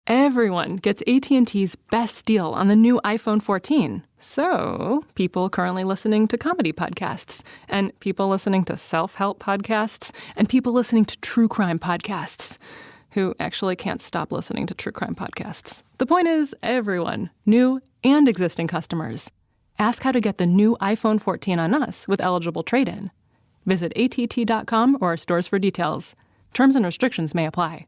Everyone gets AT&T's best deal on the new iPhone 14. So, people currently listening to comedy podcasts, and people listening to self-help podcasts, and people listening to true crime podcasts, who actually can't stop listening to true crime podcasts. The point is, everyone, new and existing customers. Ask how to get the new iPhone 14 on us with eligible trade-in. Visit att.com or stores for details. Terms and restrictions may apply.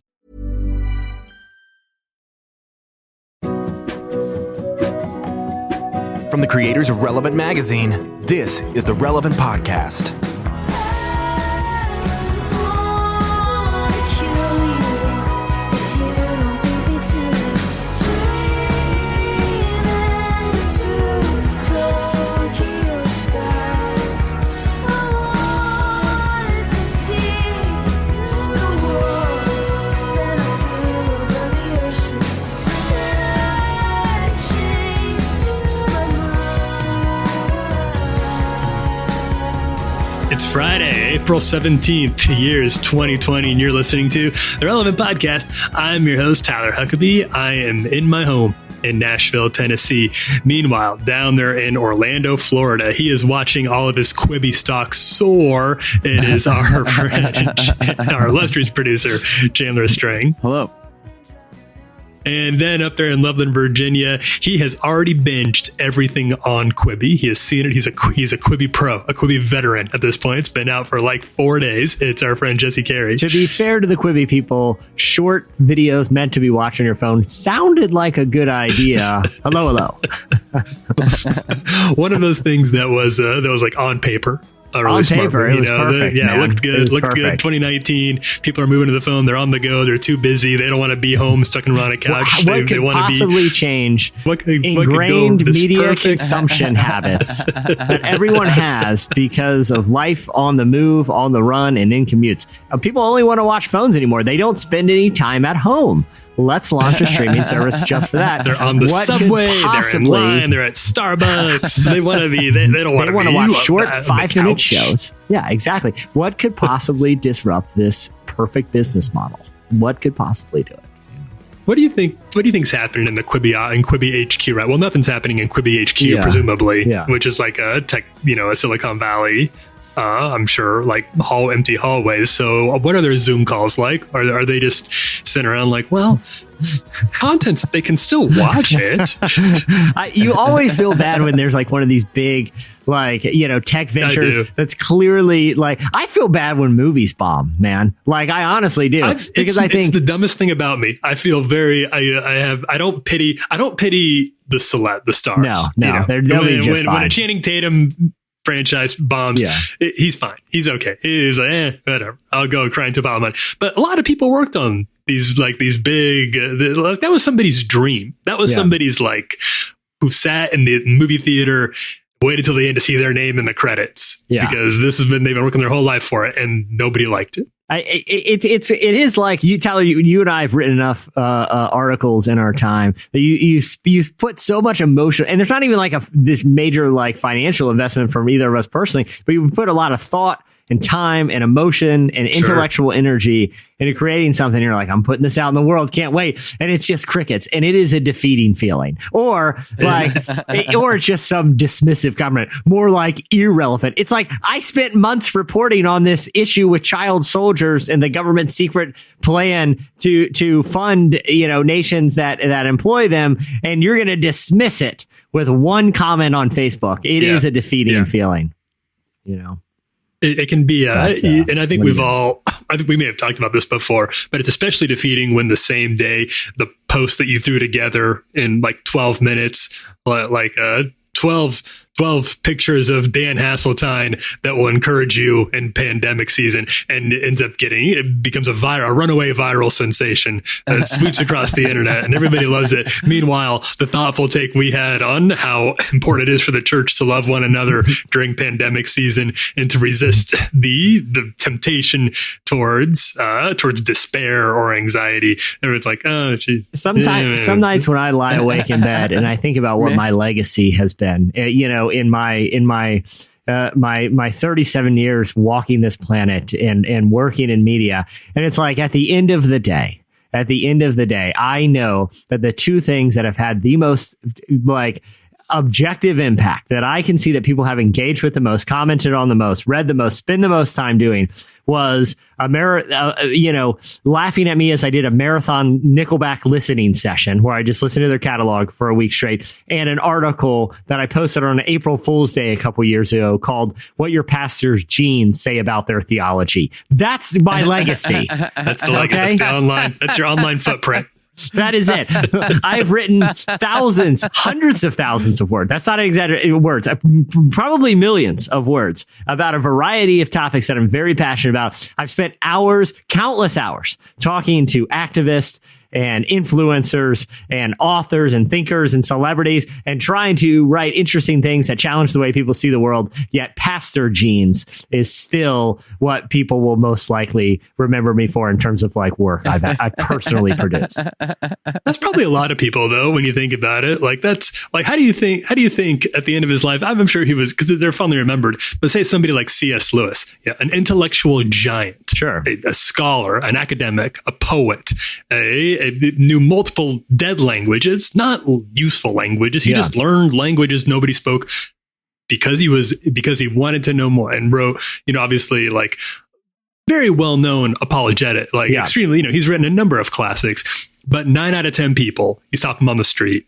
From the creators of Relevant Magazine, this is the Relevant Podcast. It's Friday, April 17th, the year is 2020, and you're listening to The Relevant Podcast. I'm your host, Tyler Huckabee. I am in my home in Nashville, Tennessee. Meanwhile, down there in Orlando, Florida, he is watching all of his Quibi stocks soar. It is our friend, our illustrious producer, Chandler Strang. Hello. And then up there in Loveland, Virginia, he has already binged everything on Quibi. He has seen it. He's a Quibi pro, a Quibi veteran at this point. It's been out for like 4 days. It's our friend Jesse Carey. To be fair to the Quibi people, short videos meant to be watched on your phone sounded like a good idea. Hello. One of those things that was like on paper. Really on paper, it was perfect. It looked good. It looked good. 2019. People are moving to the phone. They're on the go. They're too busy. They don't want to be home, stuck around a couch. What could possibly change ingrained media consumption habits that everyone has because of life on the move, on the run, and in commutes? People only want to watch phones anymore. They don't spend any time at home. Let's launch a streaming service just for that. They're on the subway. They're in line. They're at Starbucks. They want to be. They don't want to. They want to watch short 5-minute shows. Yeah, exactly. What could possibly disrupt this perfect business model? What could possibly do it? What do you think? What do you think's happening in the Quibi HQ? Right. Well, nothing's happening in Quibi HQ, presumably, which is like a tech, a Silicon Valley. I'm sure, like empty hallways. So, what are their Zoom calls like? Are they just sitting around like, well, contents, they can still watch it. You always feel bad when there's like one of these big, tech ventures that's clearly like, I feel bad when movies bomb, man. Like, I honestly do. Because I think it's the dumbest thing about me. I feel I don't pity the stars. No, they'll be just fine. When a Channing Tatum franchise bombs, he's fine. He's okay. He's like, whatever. I'll go cry into a pile of money. But a lot of people worked on these big, that was somebody's dream. That was somebody's who sat in the movie theater, waited till the end to see their name in the credits. Because they've been working their whole life for it and nobody liked it. It is like you, Tyler. You and I have written enough articles in our time that you put so much emotion, and there's not even like this major financial investment from either of us personally, but you put a lot of thought and time and emotion and intellectual energy into creating something. You're like, I'm putting this out in the world, can't wait, and it's just crickets, and it is a defeating feeling, or or it's just some dismissive comment, more like irrelevant. It's like, I spent months reporting on this issue with child soldiers and the government's secret plan to fund nations that employ them, and you're going to dismiss it with one comment on Facebook. It is a defeating feeling, It can be, and I think I think we may have talked about this before, but it's especially defeating when the same day the post that you threw together in 12 minutes, 12 pictures of Dan Hasseltine that will encourage you in pandemic season, and it becomes a runaway viral sensation that sweeps across the internet and everybody loves it. Meanwhile, the thoughtful take we had on how important it is for the church to love one another during pandemic season and to resist the temptation towards despair or anxiety. Everyone's like, oh, gee. Some nights when I lie awake in bed and I think about what my legacy has been, in my 37 years walking this planet and working in media. And it's like, at the end of the day, at the end of the day, I know that the two things that have had the most like objective impact that I can see that people have engaged with the most, commented on the most, read the most, spend the most time doing was laughing at me as I did a marathon Nickelback listening session where I just listened to their catalog for a week straight, and an article that I posted on April Fool's Day a couple years ago called "What Your Pastor's Genes Say About Their Theology." That's my legacy. That's the legacy. Okay? That's the online. That's your online footprint. That is it. I've written thousands, hundreds of thousands of words. That's not exaggerated words. Probably millions of words about a variety of topics that I'm very passionate about. I've spent hours, countless hours, talking to activists and influencers and authors and thinkers and celebrities and trying to write interesting things that challenge the way people see the world. Yet pastor genes is still what people will most likely remember me for in terms of like work I personally produced. That's probably a lot of people though, when you think about it. Like that's like, how do you think at the end of his life, I'm sure he was, because they're fondly remembered, but say somebody like C.S. Lewis, an intellectual giant, sure, a scholar, an academic, a poet, knew multiple dead languages, not useful languages. He just learned languages nobody spoke because he wanted to know more, and wrote, obviously like very well known apologetic, like extremely, he's written a number of classics, but 9 out of 10 people, you stop him on the street,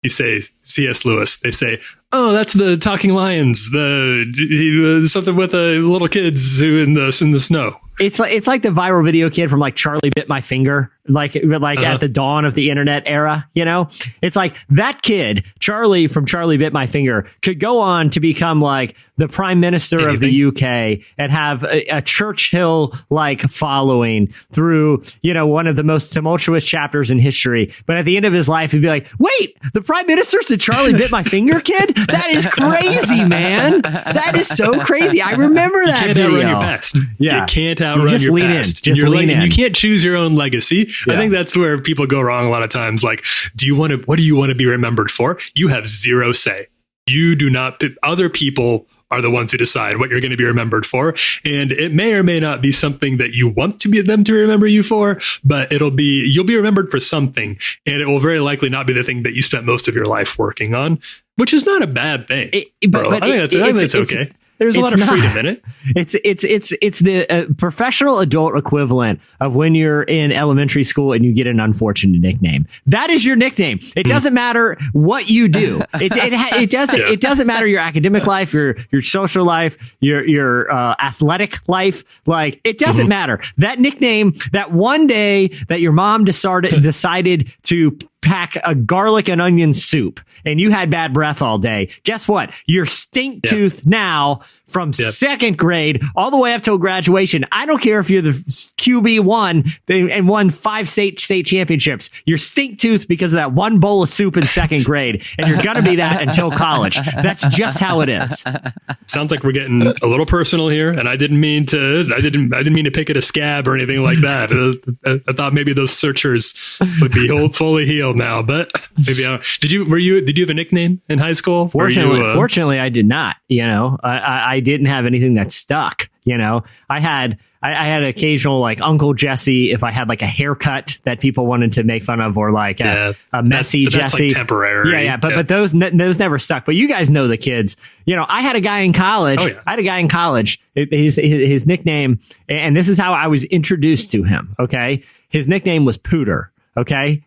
you say C.S. Lewis, they say, oh, that's the talking lions, something with the little kids who in the snow. It's like the viral video kid from like Charlie Bit My Finger, like at the dawn of the internet era, It's like that kid, Charlie from Charlie Bit My Finger, could go on to become like the prime minister of the UK and have a Churchill like following through, one of the most tumultuous chapters in history. But at the end of his life, he'd be like, wait, the prime minister's the Charlie Bit My Finger kid? That is crazy, man. That is so crazy. I remember that video. You can't outrun your past. Yeah. You can't outrun your past. Just lean in. You can't choose your own legacy. Yeah. I think that's where people go wrong a lot of times. Like, what do you want to be remembered for? You have zero say. You do not. Other people are the ones who decide what you're going to be remembered for. And it may or may not be something that you want to be them to remember you for, but you'll be remembered for something. And it will very likely not be the thing that you spent most of your life working on, which is not a bad thing. I think that's okay. There's a lot of freedom in it. It's the professional adult equivalent of when you're in elementary school and you get an unfortunate nickname. That is your nickname. It doesn't matter what you do. It doesn't matter your academic life, your social life, your athletic life. Like, it doesn't matter. That nickname, that one day that your mom decided to pack a garlic and onion soup and you had bad breath all day. Guess what? You're stink tooth now from second grade all the way up till graduation. I don't care if you're the QB1 and won 5 state championships. You're stink tooth because of that one bowl of soup in second grade, and you're going to be that until college. That's just how it is. Sounds like we're getting a little personal here, and I didn't mean to pick at a scab or anything like that. I thought maybe those searchers would be fully healed now, but maybe did you have a nickname in high school? Fortunately, I did not. I didn't have anything that stuck. I had occasional like Uncle Jesse if I had like a haircut that people wanted to make fun of, or like a messy Jesse. That's like temporary. But those never stuck. But you guys know the kids. I had a guy in college. Oh, yeah. His nickname, and this is how I was introduced to him. Okay, his nickname was Pooter. Okay.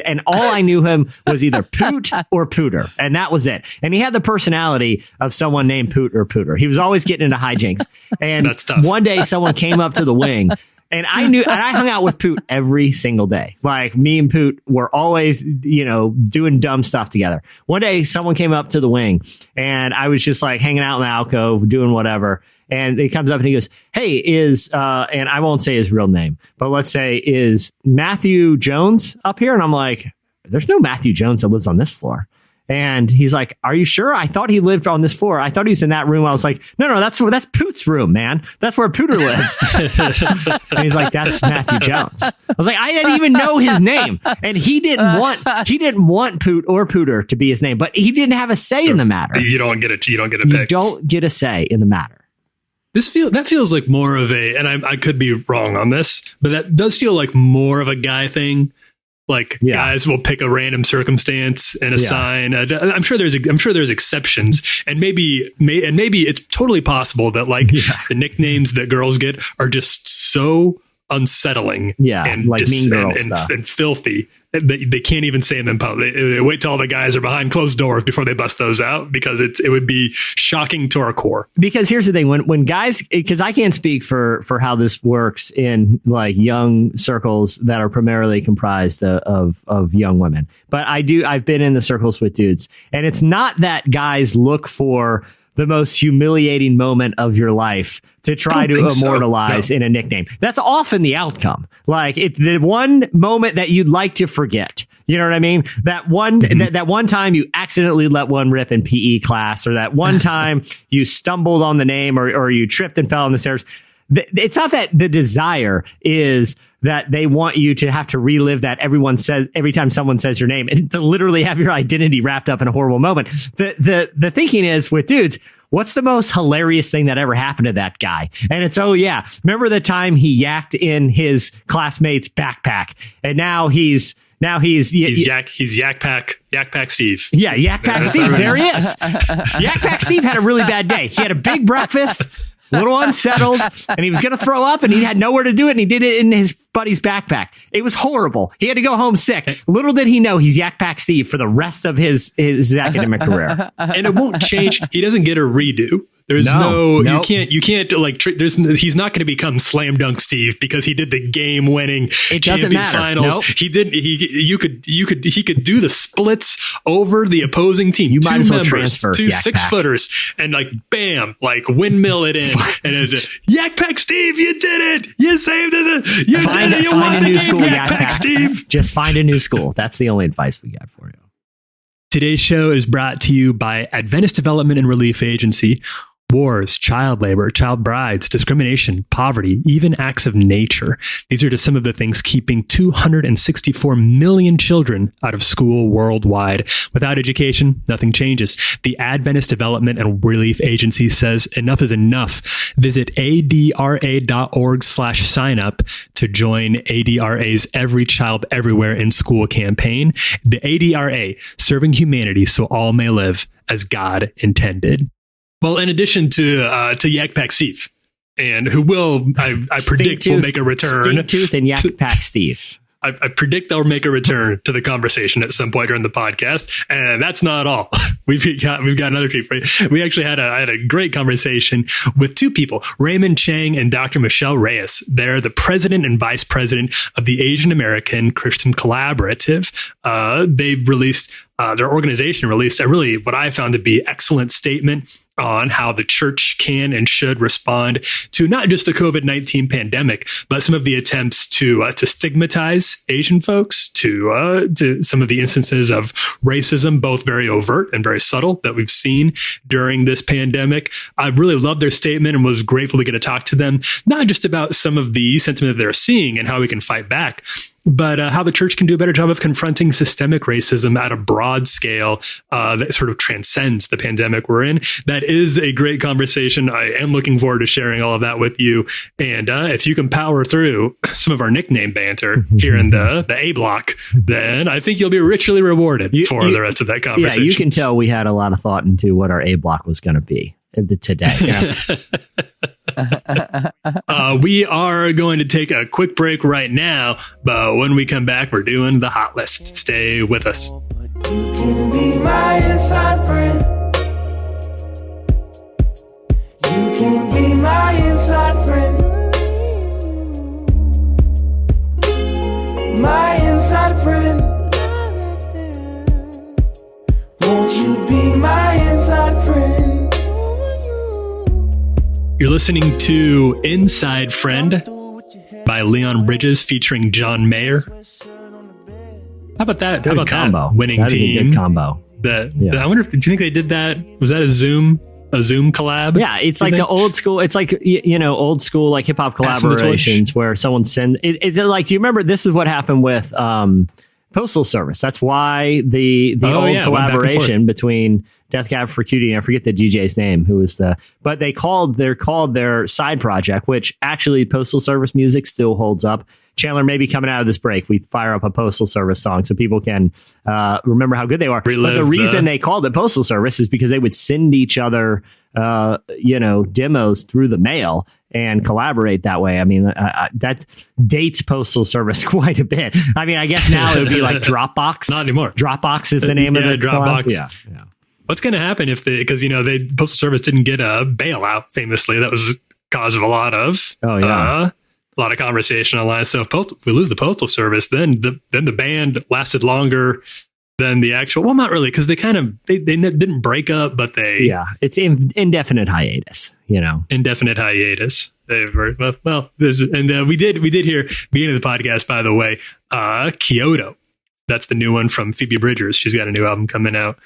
And all I knew him was either Poot or Pooter. And that was it. And he had the personality of someone named Poot or Pooter. He was always getting into hijinks. And that's tough. One day someone came up to the wing, and I hung out with Poot every single day. Like, me and Poot were always, doing dumb stuff together. One day someone came up to the wing and I was just like hanging out in the alcove doing whatever. And he comes up and he goes, hey, and I won't say his real name, but let's say, is Matthew Jones up here? And I'm like, there's no Matthew Jones that lives on this floor. And he's like, are you sure? I thought he lived on this floor. I thought he was in that room. I was like, no, that's Poot's room, man. That's where Pooter lives. And he's like, that's Matthew Jones. I was like, I didn't even know his name. And he didn't want Poot or Pooter to be his name, but he didn't have a say in the matter. You don't get a pick. You don't get a say in the matter. That feels like more of a, and I could be wrong on this, but that does feel like more of a guy thing. Like guys will pick a random circumstance and assign. I'm sure there's exceptions, and maybe it's totally possible that like the nicknames that girls get are just so unsettling, and like mean girl stuff and filthy. They can't even say them in public. They wait till all the guys are behind closed doors before they bust those out, because it would be shocking to our core. Because here's the thing, when guys, because I can't speak for how this works in like young circles that are primarily comprised of young women, but I've been in the circles with dudes, and it's not that guys look for the most humiliating moment of your life to try to immortalize in a nickname. That's often the outcome. Like the one moment that you'd like to forget. You know what I mean? That one that one time you accidentally let one rip in PE class, or that one time you stumbled on the name, or you tripped and fell on the stairs. It's not that the desire is that they want you to have to relive that every time someone says your name, and to literally have your identity wrapped up in a horrible moment. The thinking is with dudes, what's the most hilarious thing that ever happened to that guy? And it's, remember the time he yacked in his classmate's backpack, and now he's Yak Pack Steve. Yeah, Yak Pack Steve. There he is. Yak Pack Steve had a really bad day. He had a big breakfast, a little unsettled, and he was going to throw up, and he had nowhere to do it, and he did it in his buddy's backpack. It was horrible. He had to go home sick. Little did he know he's Yak Pack Steve for the rest of his academic career. And it won't change. He doesn't get a redo. There's you can't like, he's not going to become Slam Dunk Steve because he did the game winning champion finals. Nope. He could do the splits over the opposing team. You might as well transfer 2 6-footers and like, bam, like windmill it in. And it's Yak Pack Steve, you did it. You saved it. You find did it. You find won a new the school, game, Yak Pack Steve. Just find a new school. That's the only advice we got for you. Today's show is brought to you by Adventist Development and Relief Agency. Wars, child labor, child brides, discrimination, poverty, even acts of nature. These are just some of the things keeping 264 million children out of school worldwide. Without education, nothing changes. The Adventist Development and Relief Agency says enough is enough. Visit adra.org/sign up to join ADRA's Every Child Everywhere in School campaign. The ADRA, serving humanity so all may live as God intended. Well, in addition to Yak Pack Steve, and who will, I predict, will make a return. Stinktooth and Yak Pack Steve. I predict they'll make a return to the conversation at some point during the podcast, and that's not all. We've got another treat for you. We actually had a great conversation with two people, Raymond, Chang and Dr. Michelle Reyes. They're the president and vice president of the Asian American Christian Collaborative. Their organization released a really, what I found to be excellent statement on how the church can and should respond to not just the COVID-19 pandemic, but some of the attempts to stigmatize Asian folks, to some of the instances of racism, both very overt and very subtle, that we've seen during this pandemic. I really loved their statement and was grateful to get to talk to them, not just about some of the sentiment that they're seeing and how we can fight back, but how the church can do a better job of confronting systemic racism at a broad scale that sort of transcends the pandemic we're in. That is a great conversation. I am looking forward to sharing all of that with you. And if you can power through some of our nickname banter here in the A block, then I think you'll be richly rewarded for the rest of that conversation. Yeah, you can tell we had a lot of thought into what our A block was going to be today. Yeah. We are going to take a quick break right now, but when we come back, we're doing the hot list. Stay with us. You can be my inside friend. You can be my inside friend. My inside friend. Won't you be my inside friend? You're listening to Inside Friend by Leon Bridges featuring John Mayer. How about that? Good How about combo. that winning that team? Is a good combo. I wonder if, do you think they did that? Was that a Zoom collab? Yeah, it's like the old school. It's like, old school like hip hop collaborations where someone send. It's like, do you remember? This is what happened with Postal Service. That's why the old collaboration between Death Cab for Cutie, and I forget the DJ's name, but they called their side project, which actually Postal Service music still holds up. Chandler, maybe coming out of this break, we fire up a Postal Service song so people can remember how good they are. But the reason they called it Postal Service is because they would send each other, demos through the mail and collaborate that way. I mean, that dates Postal Service quite a bit. I mean, I guess now it would be like Dropbox. Not anymore. Dropbox is the name of the Dropbox. Yeah. What's going to happen if Postal Service didn't get a bailout famously? That was the cause of a lot of conversation online. So if we lose the Postal Service, then the band lasted longer than the actual. Well, not really, because they didn't break up, but it's indefinite hiatus. Indefinite hiatus. They were we did hear beginning of the podcast, by the way, Kyoto. That's the new one from Phoebe Bridgers. She's got a new album coming out,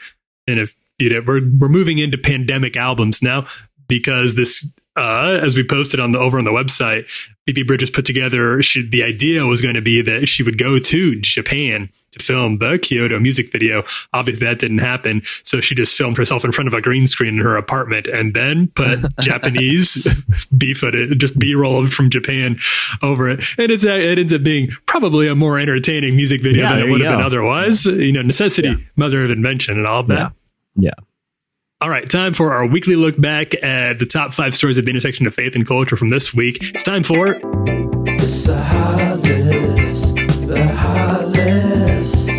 and if we're moving into pandemic albums now because this. As we posted over on the website, Phoebe Bridgers put together, the idea was going to be that she would go to Japan to film the Kyoto music video. Obviously, that didn't happen. So she just filmed herself in front of a green screen in her apartment and then put Japanese B-roll from Japan over it. And it ends up being probably a more entertaining music video than it would have been otherwise. Necessity, mother of invention and all of that. Yeah. All right, time for our weekly look back at the top 5 stories at the intersection of faith and culture from this week. It's time for... It's the hot list. The hot list.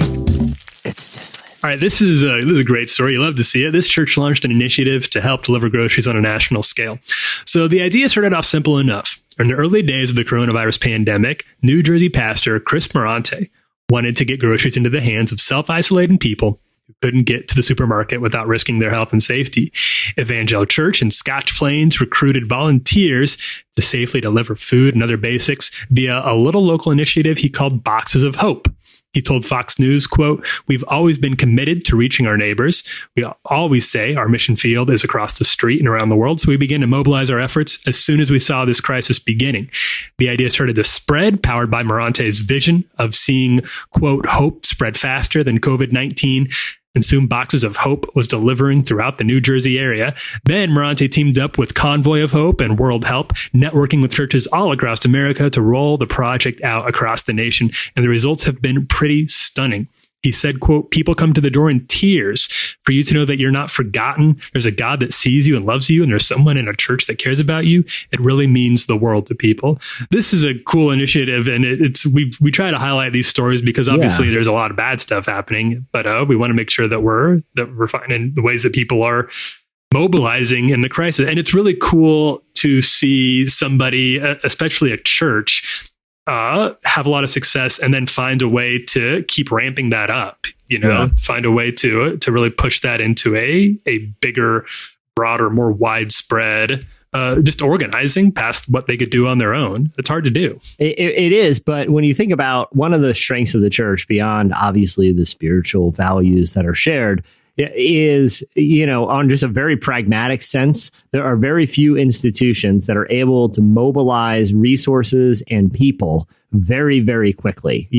It's sizzling. All right, this is a great story. You love to see it. This church launched an initiative to help deliver groceries on a national scale. So the idea started off simple enough. In the early days of the coronavirus pandemic, New Jersey pastor Chris Morante wanted to get groceries into the hands of self-isolating people who couldn't get to the supermarket without risking their health and safety. Evangel Church in Scotch Plains recruited volunteers to safely deliver food and other basics via a little local initiative he called Boxes of Hope. He told Fox News, quote, "We've always been committed to reaching our neighbors. We always say our mission field is across the street and around the world, so we began to mobilize our efforts as soon as we saw this crisis beginning. The idea started to spread, powered by Morante's vision of seeing, quote, hope spread faster than COVID-19. And soon Boxes of Hope was delivering throughout the New Jersey area. Then Morante teamed up with Convoy of Hope and World Help, networking with churches all across America to roll the project out across the nation. And the results have been pretty stunning. He said, quote, "People come to the door in tears for you to know that you're not forgotten. There's a God that sees you and loves you, and there's someone in a church that cares about you. It really means the world to people." This is a cool initiative, and we try to highlight these stories because obviously there's a lot of bad stuff happening, but we want to make sure that we're finding the ways that people are mobilizing in the crisis. And it's really cool to see somebody, especially a church, have a lot of success and then find a way to keep ramping that up, find a way to really push that into a bigger, broader, more widespread, just organizing past what they could do on their own. It's hard to do. It is. But when you think about one of the strengths of the church, beyond obviously the spiritual values that are shared, is, on just a very pragmatic sense, there are very few institutions that are able to mobilize resources and people very, very quickly.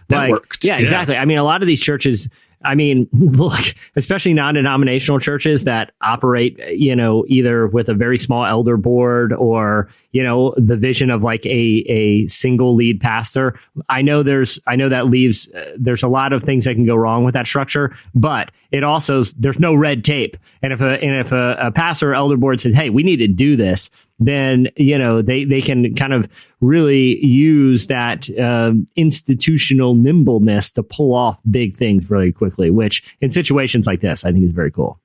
That worked. Yeah, exactly. I mean, a lot of these churches, look, especially non-denominational churches that operate, either with a very small elder board or, the vision of like a single lead pastor. I know that leaves, there's a lot of things that can go wrong with that structure, but it also, there's no red tape. And if a pastor or elder board says, "Hey, we need to do this," then, they can kind of really use that institutional nimbleness to pull off big things really quickly, which in situations like this, I think is very cool.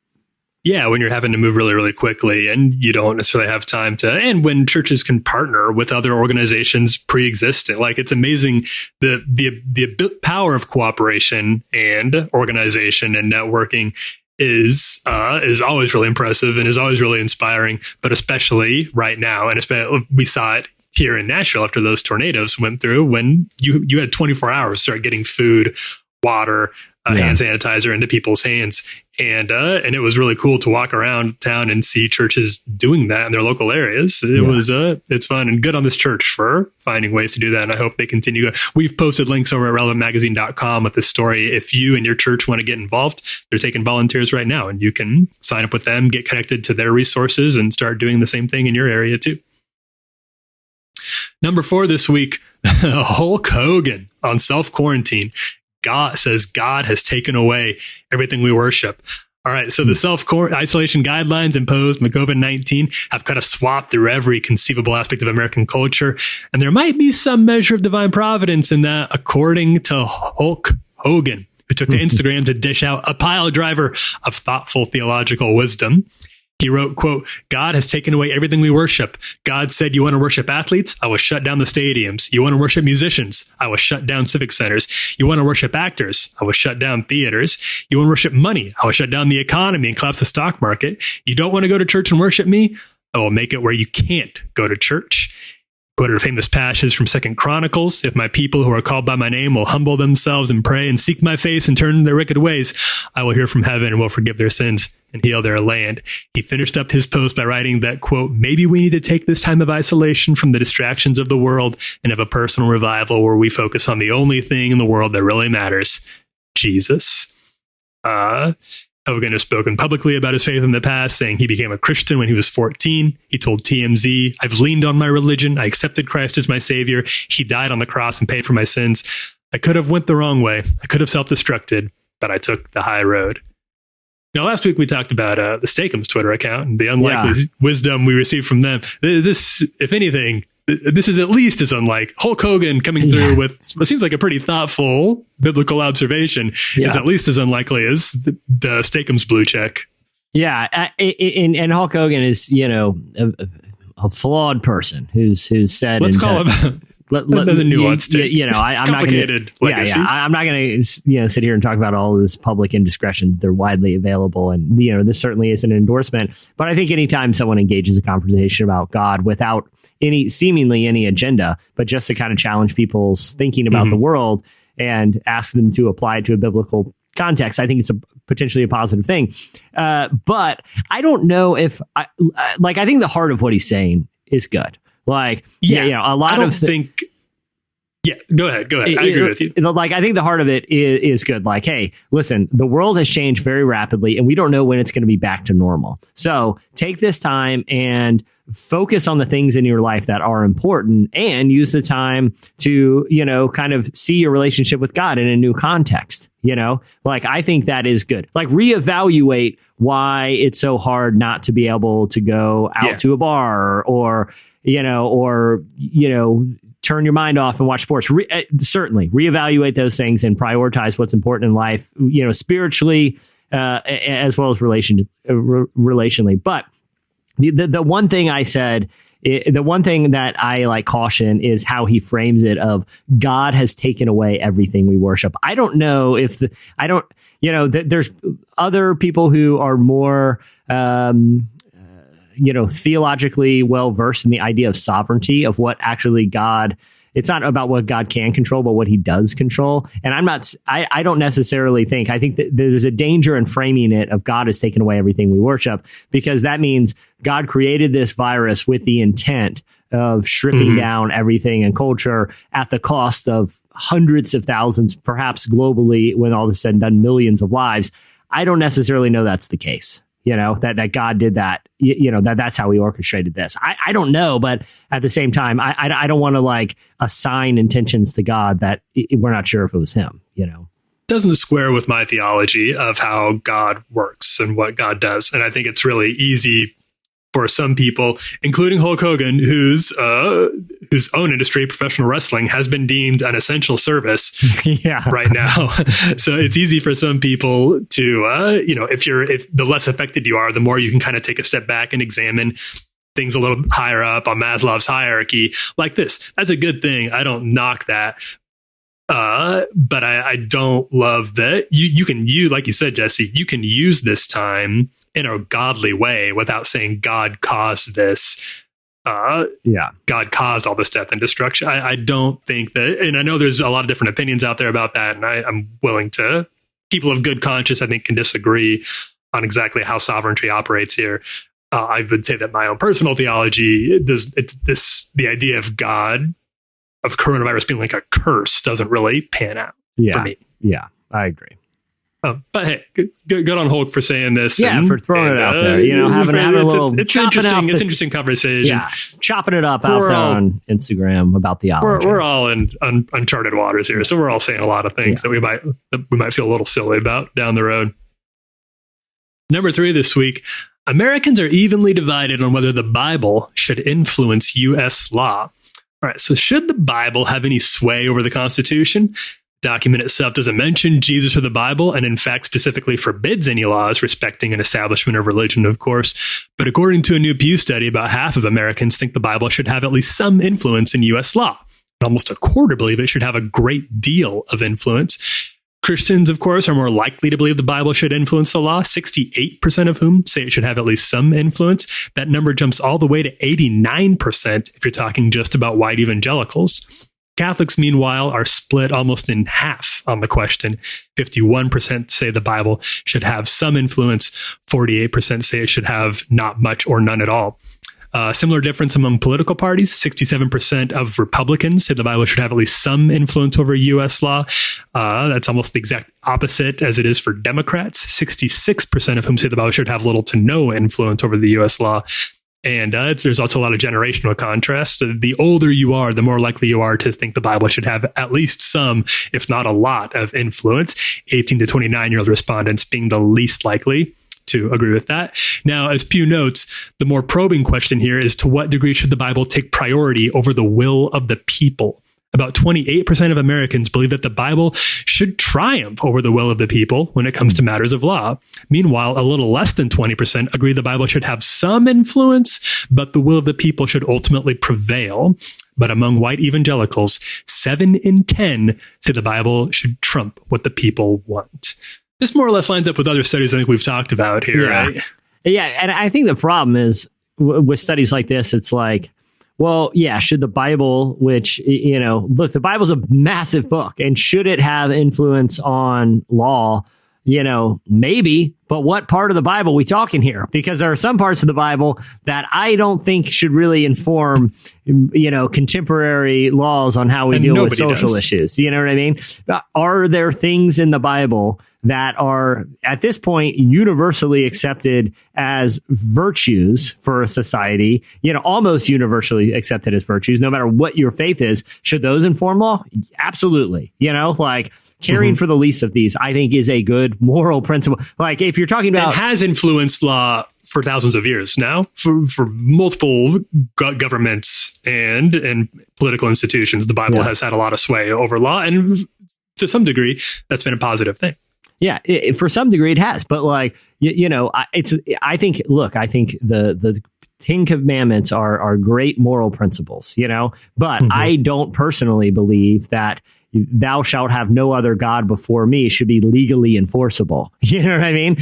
Yeah, when you're having to move really, really quickly and you don't necessarily have time and when churches can partner with other organizations pre-existing, like it's amazing the power of cooperation and organization and networking is always really impressive and is always really inspiring, but especially right now. And especially we saw it here in Nashville after those tornadoes went through when you had 24 hours to start getting food water, hand sanitizer into people's hands. And it was really cool to walk around town and see churches doing that in their local areas. It's fun, and good on this church for finding ways to do that. And I hope they continue. We've posted links over at relevantmagazine.com with this story. If you and your church want to get involved, they're taking volunteers right now, and you can sign up with them, get connected to their resources, and start doing the same thing in your area too. Number 4 this week, Hulk Hogan on self-quarantine. God says God has taken away everything we worship. All right, so the self-isolation guidelines imposed by COVID-19 have cut a swath through every conceivable aspect of American culture, and there might be some measure of divine providence in that, according to Hulk Hogan, who took to Instagram to dish out a pile driver of thoughtful theological wisdom. He wrote, quote, God has taken away everything we worship. God said, you want to worship athletes? I will shut down the stadiums. You want to worship musicians? I will shut down civic centers. You want to worship actors? I will shut down theaters. You want to worship money? I will shut down the economy and collapse the stock market. You don't want to go to church and worship me? I will make it where you can't go to church. Quoted a famous passage from 2 Chronicles, if my people who are called by my name will humble themselves and pray and seek my face and turn their wicked ways, I will hear from heaven and will forgive their sins and heal their land. He finished up his post by writing that, quote, maybe we need to take this time of isolation from the distractions of the world and have a personal revival where we focus on the only thing in the world that really matters, Jesus. Hogan has spoken publicly about his faith in the past, saying he became a Christian when he was 14. He told TMZ, I've leaned on my religion. I accepted Christ as my savior. He died on the cross and paid for my sins. I could have went the wrong way. I could have self-destructed, but I took the high road. Now, last week we talked about the Steakums Twitter account and the unlikely wisdom we received from them. This, if anything, this is at least as unlike Hulk Hogan coming through with what seems like a pretty thoughtful biblical observation. It's at least as unlikely as the Steakums blue check. Yeah, and Hulk Hogan is, a flawed person who's said. Let's call him. There's a nuance to I'm complicated legacy. I'm not going to sit here and talk about all of this public indiscretion. They're widely available, and this certainly is an endorsement. But I think anytime someone engages a conversation about God without seemingly any agenda, but just to kind of challenge people's thinking about the world and ask them to apply it to a biblical context, I think it's potentially a positive thing. But I don't know if I think the heart of what he's saying is good. Like, a lot of think. Yeah, go ahead. I agree with you. Like, I think the heart of it is good. Like, hey, listen, the world has changed very rapidly, and we don't know when it's going to be back to normal. So take this time and focus on the things in your life that are important, and use the time to, kind of see your relationship with God in a new context. Like, I think that is good. Like, reevaluate why it's so hard not to be able to go out to a bar or turn your mind off and watch sports. Certainly reevaluate those things and prioritize what's important in life, spiritually, as well as relationally. But the one thing I said, the one thing that I caution is how he frames it of God has taken away everything we worship. I don't know if there's other people who are more, theologically well versed in the idea of sovereignty, of what actually God. It's not about what God can control, but what he does control. And I don't necessarily think, I think that there's a danger in framing it of God has taken away everything we worship, because that means God created this virus with the intent of stripping down everything in culture at the cost of hundreds of thousands, perhaps globally, when all is said and done, millions of lives. I don't necessarily know that's the case. That God did that, that's how he orchestrated this. I don't know, but at the same time, I don't want to assign intentions to God that we're not sure if it was him, Doesn't square with my theology of how God works and what God does. And I think it's really easy for some people, including Hulk Hogan, whose own industry, professional wrestling, has been deemed an essential service right now. So it's easy for some people to, if the less affected you are, the more you can kind of take a step back and examine things a little higher up on Maslow's hierarchy like this. That's a good thing. I don't knock that. But I don't love that you can use, like you said, Jesse, you can use this time in a godly way without saying God caused this. God caused all this death and destruction. I don't think that, and I know there's a lot of different opinions out there about that, and I'm willing to, people of good conscience, I think, can disagree on exactly how sovereignty operates here. I would say that my own personal theology, the idea of God, of coronavirus being like a curse, doesn't really pan out for me. Yeah, I agree. But hey, good on Hulk for saying this. Yeah, for throwing it out there. Having a little. It's interesting. It's interesting conversation. Yeah, chopping it up out there on Instagram about theology. We're all in uncharted waters here, so we're all saying a lot of things that we might feel a little silly about down the road. Number 3 this week: Americans are evenly divided on whether the Bible should influence U.S. law. All right, so should the Bible have any sway over the Constitution? Document itself doesn't mention Jesus or the Bible, and in fact specifically forbids any laws respecting an establishment of religion, of course. But according to a new Pew study, about half of Americans think the Bible should have at least some influence in U.S. law. Almost a quarter believe it should have a great deal of influence. Christians, of course, are more likely to believe the Bible should influence the law, 68% of whom say it should have at least some influence. That number jumps all the way to 89% if you're talking just about white evangelicals. Catholics, meanwhile, are split almost in half on the question. 51% say the Bible should have some influence. 48% say it should have not much or none at all. Similar difference among political parties. 67% of Republicans say the Bible should have at least some influence over U.S. law. That's almost the exact opposite as it is for Democrats. 66% of whom say the Bible should have little to no influence over the U.S. law. And there's also a lot of generational contrast. The older you are, the more likely you are to think the Bible should have at least some, if not a lot, of influence. 18 to 29-year-old respondents being the least likely to agree with that. Now, as Pew notes, the more probing question here is, to what degree should the Bible take priority over the will of the people? About 28% of Americans believe that the Bible should triumph over the will of the people when it comes to matters of law. Meanwhile, a little less than 20% agree the Bible should have some influence, but the will of the people should ultimately prevail. But among white evangelicals, 7 in 10 say the Bible should trump what the people want. This more or less lines up with other studies I think we've talked about here, right? Yeah, and I think the problem is with studies like this, it's like, well, yeah, should the Bible, which, look, the Bible's a massive book, and should it have influence on law? Maybe, but what part of the Bible are we talking here? Because there are some parts of the Bible that I don't think should really inform, contemporary laws on how we deal with social issues. You know what I mean? Are there things in the Bible that are, at this point, universally accepted as virtues for a society, almost universally accepted as virtues, no matter what your faith is? Should those inform law? Absolutely. Caring for the least of these, I think, is a good moral principle. Like, if you're talking about... It has influenced law for thousands of years now, for multiple governments and political institutions. The Bible has had a lot of sway over law, and to some degree, that's been a positive thing. Yeah, for some degree it has, but I think the 10 Commandments are great moral principles, but I don't personally believe that thou shalt have no other God before me should be legally enforceable. You know what I mean?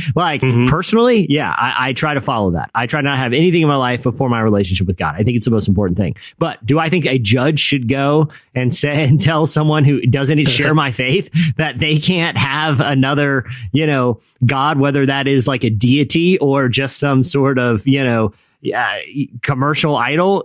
Personally, yeah, I try to follow that. I try not to have anything in my life before my relationship with God. I think it's the most important thing. But do I think a judge should go and say and tell someone who doesn't share my faith that they can't have another, God, whether that is like a deity or just some sort of, commercial idol?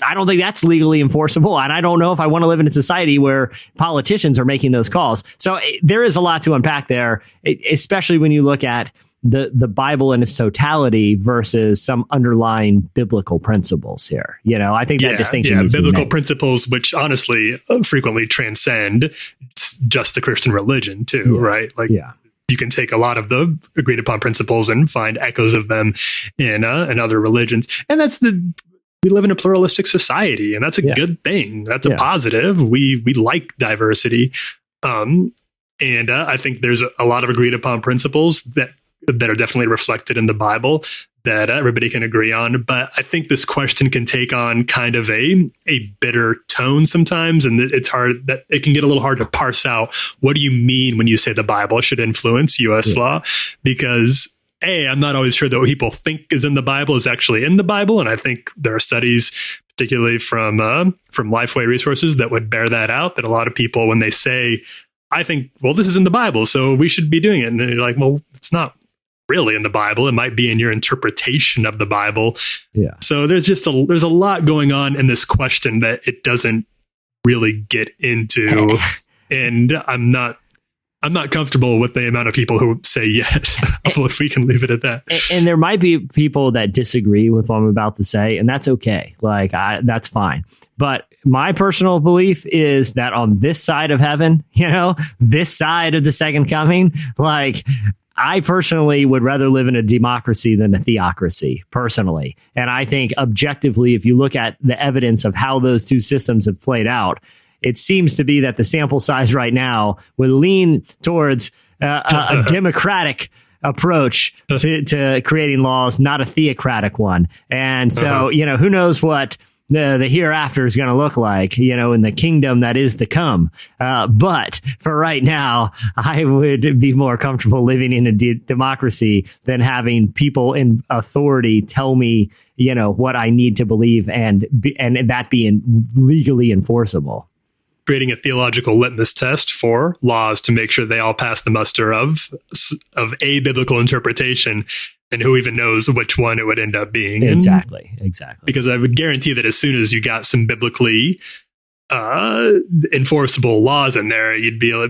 I don't think that's legally enforceable. And I don't know if I want to live in a society where politicians are making those calls. So there is a lot to unpack there, especially when you look at the Bible in its totality versus some underlying biblical principles here. I think that distinction needs biblical to be made. Principles, which honestly frequently transcend just the Christian religion too, right? You can take a lot of the agreed upon principles and find echoes of them in other religions. And we live in a pluralistic society, and that's a good thing. That's a positive. We like diversity. And I think there's a lot of agreed upon principles that are definitely reflected in the Bible that everybody can agree on. But I think this question can take on kind of a bitter tone sometimes. And it's hard, that it can get a little hard to parse out. What do you mean when you say the Bible should influence U.S. law? Because I'm not always sure that what people think is in the Bible is actually in the Bible. And I think there are studies, particularly from Lifeway Resources, that would bear that out, that a lot of people, when they say, I think, well, this is in the Bible, so we should be doing it. And they're like, well, it's not really in the Bible. It might be in your interpretation of the Bible. Yeah. So there's a lot going on in this question that it doesn't really get into. And I'm not comfortable with the amount of people who say yes, if we can leave it at that. And there might be people that disagree with what I'm about to say, and that's okay. That's fine. But my personal belief is that on this side of heaven, this side of the second coming, I personally would rather live in a democracy than a theocracy, personally. And I think objectively, if you look at the evidence of how those two systems have played out, it seems to be that the sample size right now would lean towards a democratic approach to creating laws, not a theocratic one. And so, who knows what the hereafter is going to look like, in the kingdom that is to come. But for right now, I would be more comfortable living in a democracy than having people in authority tell me, what I need to believe and that being legally enforceable. Creating a theological litmus test for laws to make sure they all pass the muster of a biblical interpretation, and who even knows which one it would end up being. Exactly. Because I would guarantee that as soon as you got some biblically enforceable laws in there,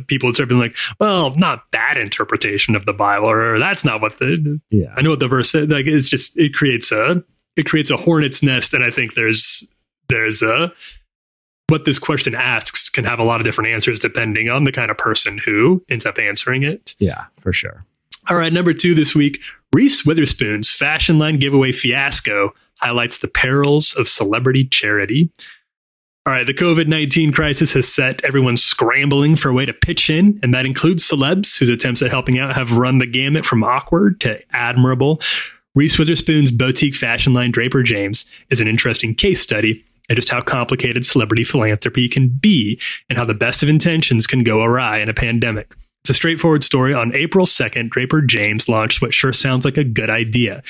people would start being like, well, not that interpretation of the Bible, or that's not what I know what the verse said. It's just, it creates a hornet's nest. And I think there's what this question asks can have a lot of different answers depending on the kind of person who ends up answering it. Yeah, for sure. All right, number 2 this week, Reese Witherspoon's fashion line giveaway fiasco highlights the perils of celebrity charity. All right, the COVID-19 crisis has set everyone scrambling for a way to pitch in, and that includes celebs whose attempts at helping out have run the gamut from awkward to admirable. Reese Witherspoon's boutique fashion line, Draper James, is an interesting case study and just how complicated celebrity philanthropy can be and how the best of intentions can go awry in a pandemic. It's a straightforward story. On April 2nd, Draper James launched what sure sounds like a good idea.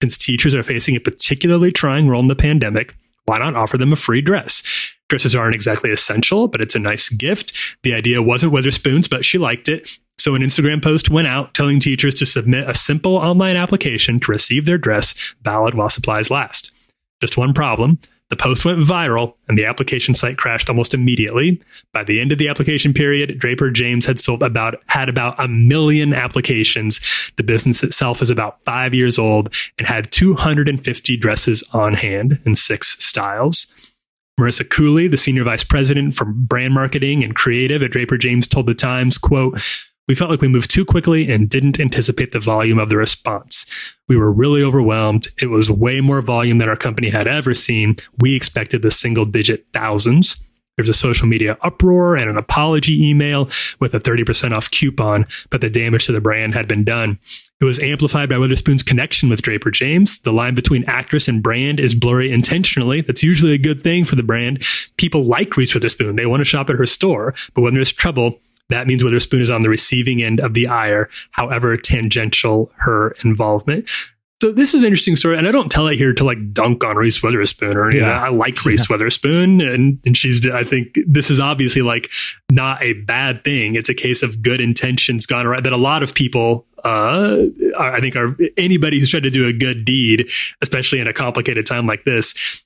Since teachers are facing a particularly trying role in the pandemic, why not offer them a free dress? Dresses aren't exactly essential, but it's a nice gift. The idea wasn't Witherspoon's, but she liked it. So an Instagram post went out telling teachers to submit a simple online application to receive their dress, valid while supplies last. Just one problem. The post went viral and the application site crashed almost immediately. By the end of the application period, Draper James had about 1 million applications. The business itself is about 5 years old and had 250 dresses on hand in 6 styles. Marissa Cooley, the senior vice president for brand marketing and creative at Draper James, told The Times, quote, "We felt like we moved too quickly and didn't anticipate the volume of the response. We were really overwhelmed. It was way more volume than our company had ever seen. We expected the single-digit thousands. There was a social media uproar and an apology email with a 30% off coupon, but the damage to the brand had been done. It was amplified by Witherspoon's connection with Draper James. The line between actress and brand is blurry intentionally. That's usually a good thing for the brand. People like Reese Witherspoon. They want to shop at her store, but when there's trouble, that means Witherspoon is on the receiving end of the ire, however tangential her involvement." So this is an interesting story, and I don't tell it here to dunk on Reese Witherspoon or anything. I like Reese Witherspoon, and I think this is obviously not a bad thing. It's a case of good intentions gone right. That a lot of people, I think, are anybody who's trying to do a good deed, especially in a complicated time like this,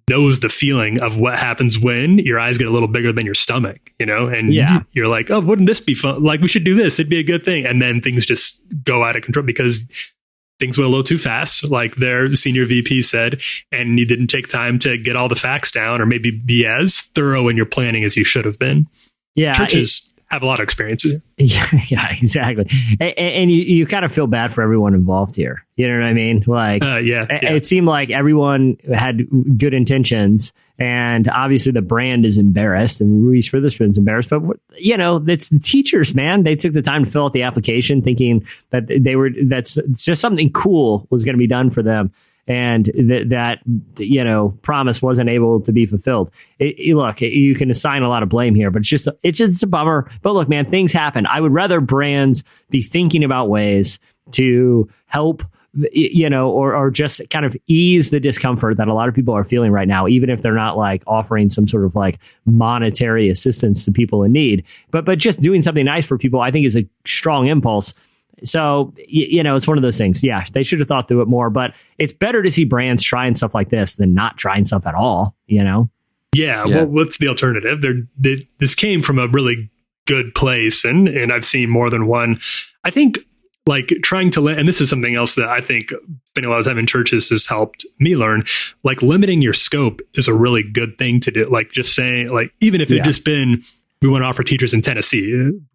knows the feeling of what happens when your eyes get a little bigger than your stomach, and you're like, oh, wouldn't this be fun? We should do this. It'd be a good thing. And then things just go out of control because things went a little too fast, like their senior VP said, and you didn't take time to get all the facts down or maybe be as thorough in your planning as you should have been. Yeah. Churches have a lot of experience here. Yeah, exactly. And you kind of feel bad for everyone involved here. You know what I mean? It seemed like everyone had good intentions, and obviously the brand is embarrassed and Reese Witherspoon's embarrassed, but it's the teachers, man. They took the time to fill out the application thinking that that's just something cool was going to be done for them. And that promise wasn't able to be fulfilled. Look, you can assign a lot of blame here, but it's just a bummer. But look, man, things happen. I would rather brands be thinking about ways to help, or just kind of ease the discomfort that a lot of people are feeling right now, even if they're not like offering some sort of like monetary assistance to people in need. But just doing something nice for people, I think, is a strong impulse. So, it's one of those things. Yeah, they should have thought through it more, but it's better to see brands trying stuff like this than not trying stuff at all, Yeah. Well, what's the alternative? This came from a really good place, and I've seen more than one. I think like trying to, and this is something else that I think spending a lot of time in churches has helped me learn, like limiting your scope is a really good thing to do. Like just saying, like, even if it just been, we want to offer teachers in Tennessee,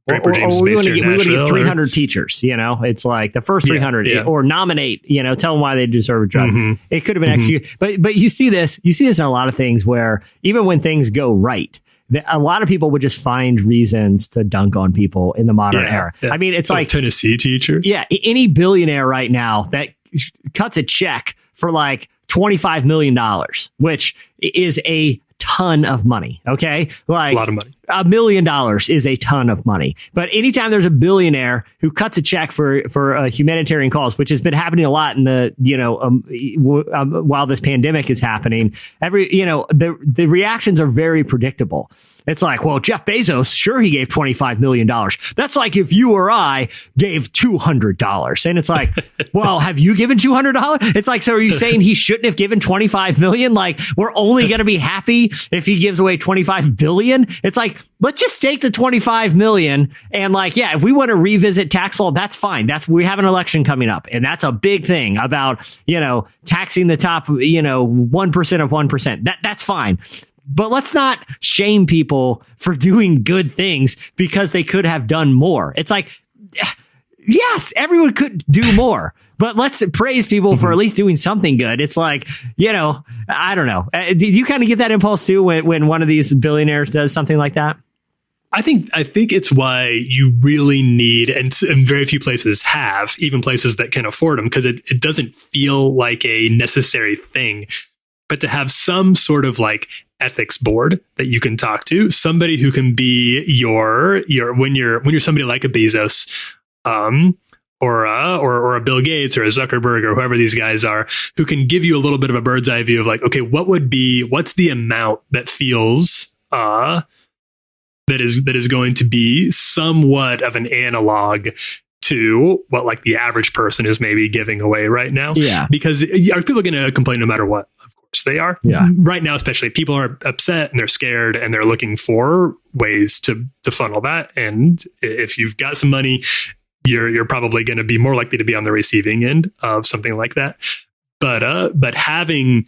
Draper James is based here in Nashville. We want to give 300 teachers, it's like the first 300 or nominate, tell them why they deserve a job. Mm-hmm. It could have been executed. But you see this in a lot of things where even when things go right, a lot of people would just find reasons to dunk on people in the modern era. Yeah. I mean, it's like Tennessee teachers. Yeah. Any billionaire right now that cuts a check for like $25 million, which is a ton of money. Okay. Like a lot of money. $1 million is a ton of money. But anytime there's a billionaire who cuts a check for a humanitarian cause, which has been happening a lot in the, while this pandemic is happening, the reactions are very predictable. It's like, well, Jeff Bezos, sure, he gave $25 million. That's like if you or I gave $200. And it's like, well, have you given $200? It's like, so are you saying he shouldn't have given $25 million? Like, we're only going to be happy if he gives away $25 billion? It's like, let's just take the $25 million and like, yeah, if we want to revisit tax law, that's fine. We have an election coming up, and that's a big thing about, taxing the top, 1% of 1%. That's fine. But let's not shame people for doing good things because they could have done more. It's like, yes, everyone could do more, but let's praise people for at least doing something good. It's like, I don't know. Did you kind of get that impulse too when one of these billionaires does something like that? I think it's why you really need, and very few places have, even places that can afford them, because it doesn't feel like a necessary thing, but to have some sort of like ethics board that you can talk to, somebody who can be your when you're somebody like a Bezos, or a Bill Gates or a Zuckerberg or whoever these guys are, who can give you a little bit of a bird's eye view of like, okay, what's the amount that feels that is going to be somewhat of an analog to what like the average person is maybe giving away right now. Yeah. Because are people going to complain no matter what? Of course they are. Yeah. Right now, especially, people are upset and they're scared and they're looking for ways to funnel that. And if you've got some money, you're probably going to be more likely to be on the receiving end of something like that. But having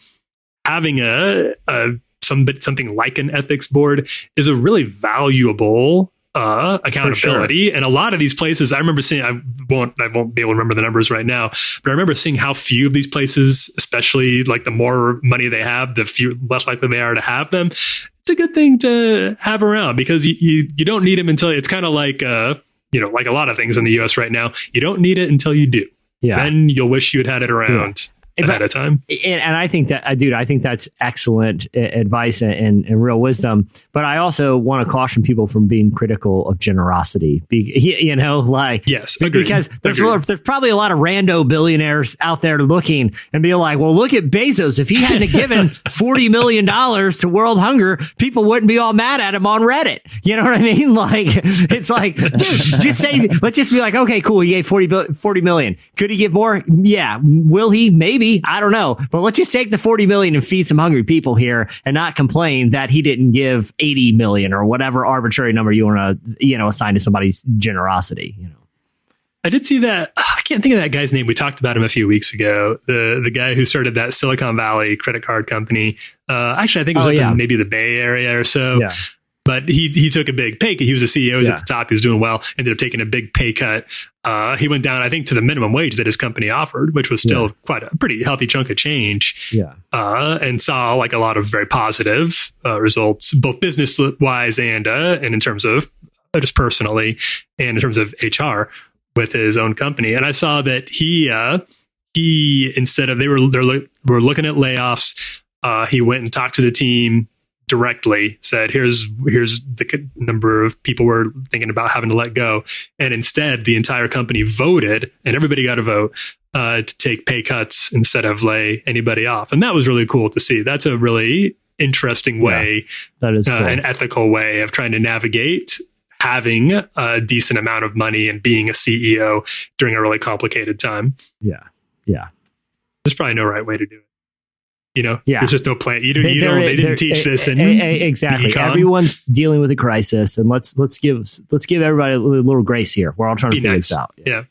something like an ethics board is a really valuable accountability. Sure. And a lot of these places, I remember seeing, I won't be able to remember the numbers right now, but I remember seeing how few of these places, especially like the more money they have, the less likely they are to have them. It's a good thing to have around because you don't need them until it's kind of like, like a lot of things in the US right now, you don't need it until you do. Yeah. Then you'll wish you had it around. Yeah. Ahead of time. And I think that, dude, I think that's excellent advice and real wisdom. But I also want to caution people from being critical of generosity. Yes, agreed. Because there's probably a lot of rando billionaires out there looking and be like, well, look at Bezos. If he hadn't given $40 million to world hunger, people wouldn't be all mad at him on Reddit. You know what I mean? Like, it's like, dude, let's just be like, okay, cool. He gave 40 million. Could he give more? Yeah. Will he? Maybe. I don't know. But let's just take the 40 million and feed some hungry people here and not complain that he didn't give 80 million or whatever arbitrary number you want to, assign to somebody's generosity. I did see that. I can't think of that guy's name. We talked about him a few weeks ago. The guy who started that Silicon Valley credit card company. Actually, I think it was in maybe the Bay Area or so. Yeah. But he took a big pay cut. He was a CEO. He was at the top. He was doing well. Ended up taking a big pay cut. He went down, I think, to the minimum wage that his company offered, which was still quite a pretty healthy chunk of change. Yeah. And saw like a lot of very positive results, both business wise and in terms of just personally and in terms of HR with his own company. And I saw that he instead of they were looking at layoffs, he went and talked to the team directly said, here's the number of people we're thinking about having to let go. And instead, the entire company voted, and everybody got a vote to take pay cuts instead of lay anybody off. And that was really cool to see. That's a really interesting way, that is cool. An ethical way of trying to navigate having a decent amount of money and being a CEO during a really complicated time. Yeah. There's probably no right way to do it. There's just no plan. They didn't teach this in exactly. econ. Everyone's dealing with a crisis, and let's give everybody a little grace here. We're all trying to figure this out. Yeah.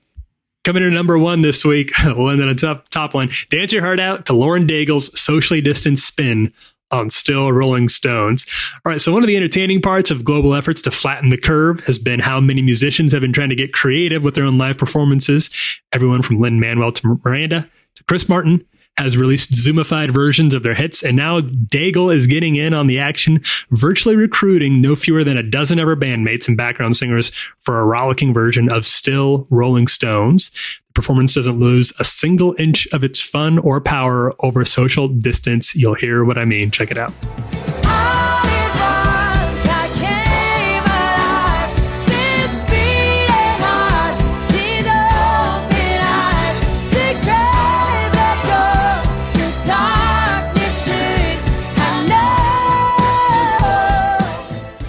Coming in number 1 this week, one and a top one. Dance your heart out to Lauren Daigle's socially distanced spin on Still Rolling Stones. All right, so one of the entertaining parts of global efforts to flatten the curve has been how many musicians have been trying to get creative with their own live performances. Everyone from Lin-Manuel to Miranda to Chris Martin has released Zoomified versions of their hits, and now Daigle is getting in on the action, virtually recruiting no fewer than a dozen of her bandmates and background singers for a rollicking version of Still Rolling Stones. The performance doesn't lose a single inch of its fun or power over social distance. You'll hear what I mean. Check it out.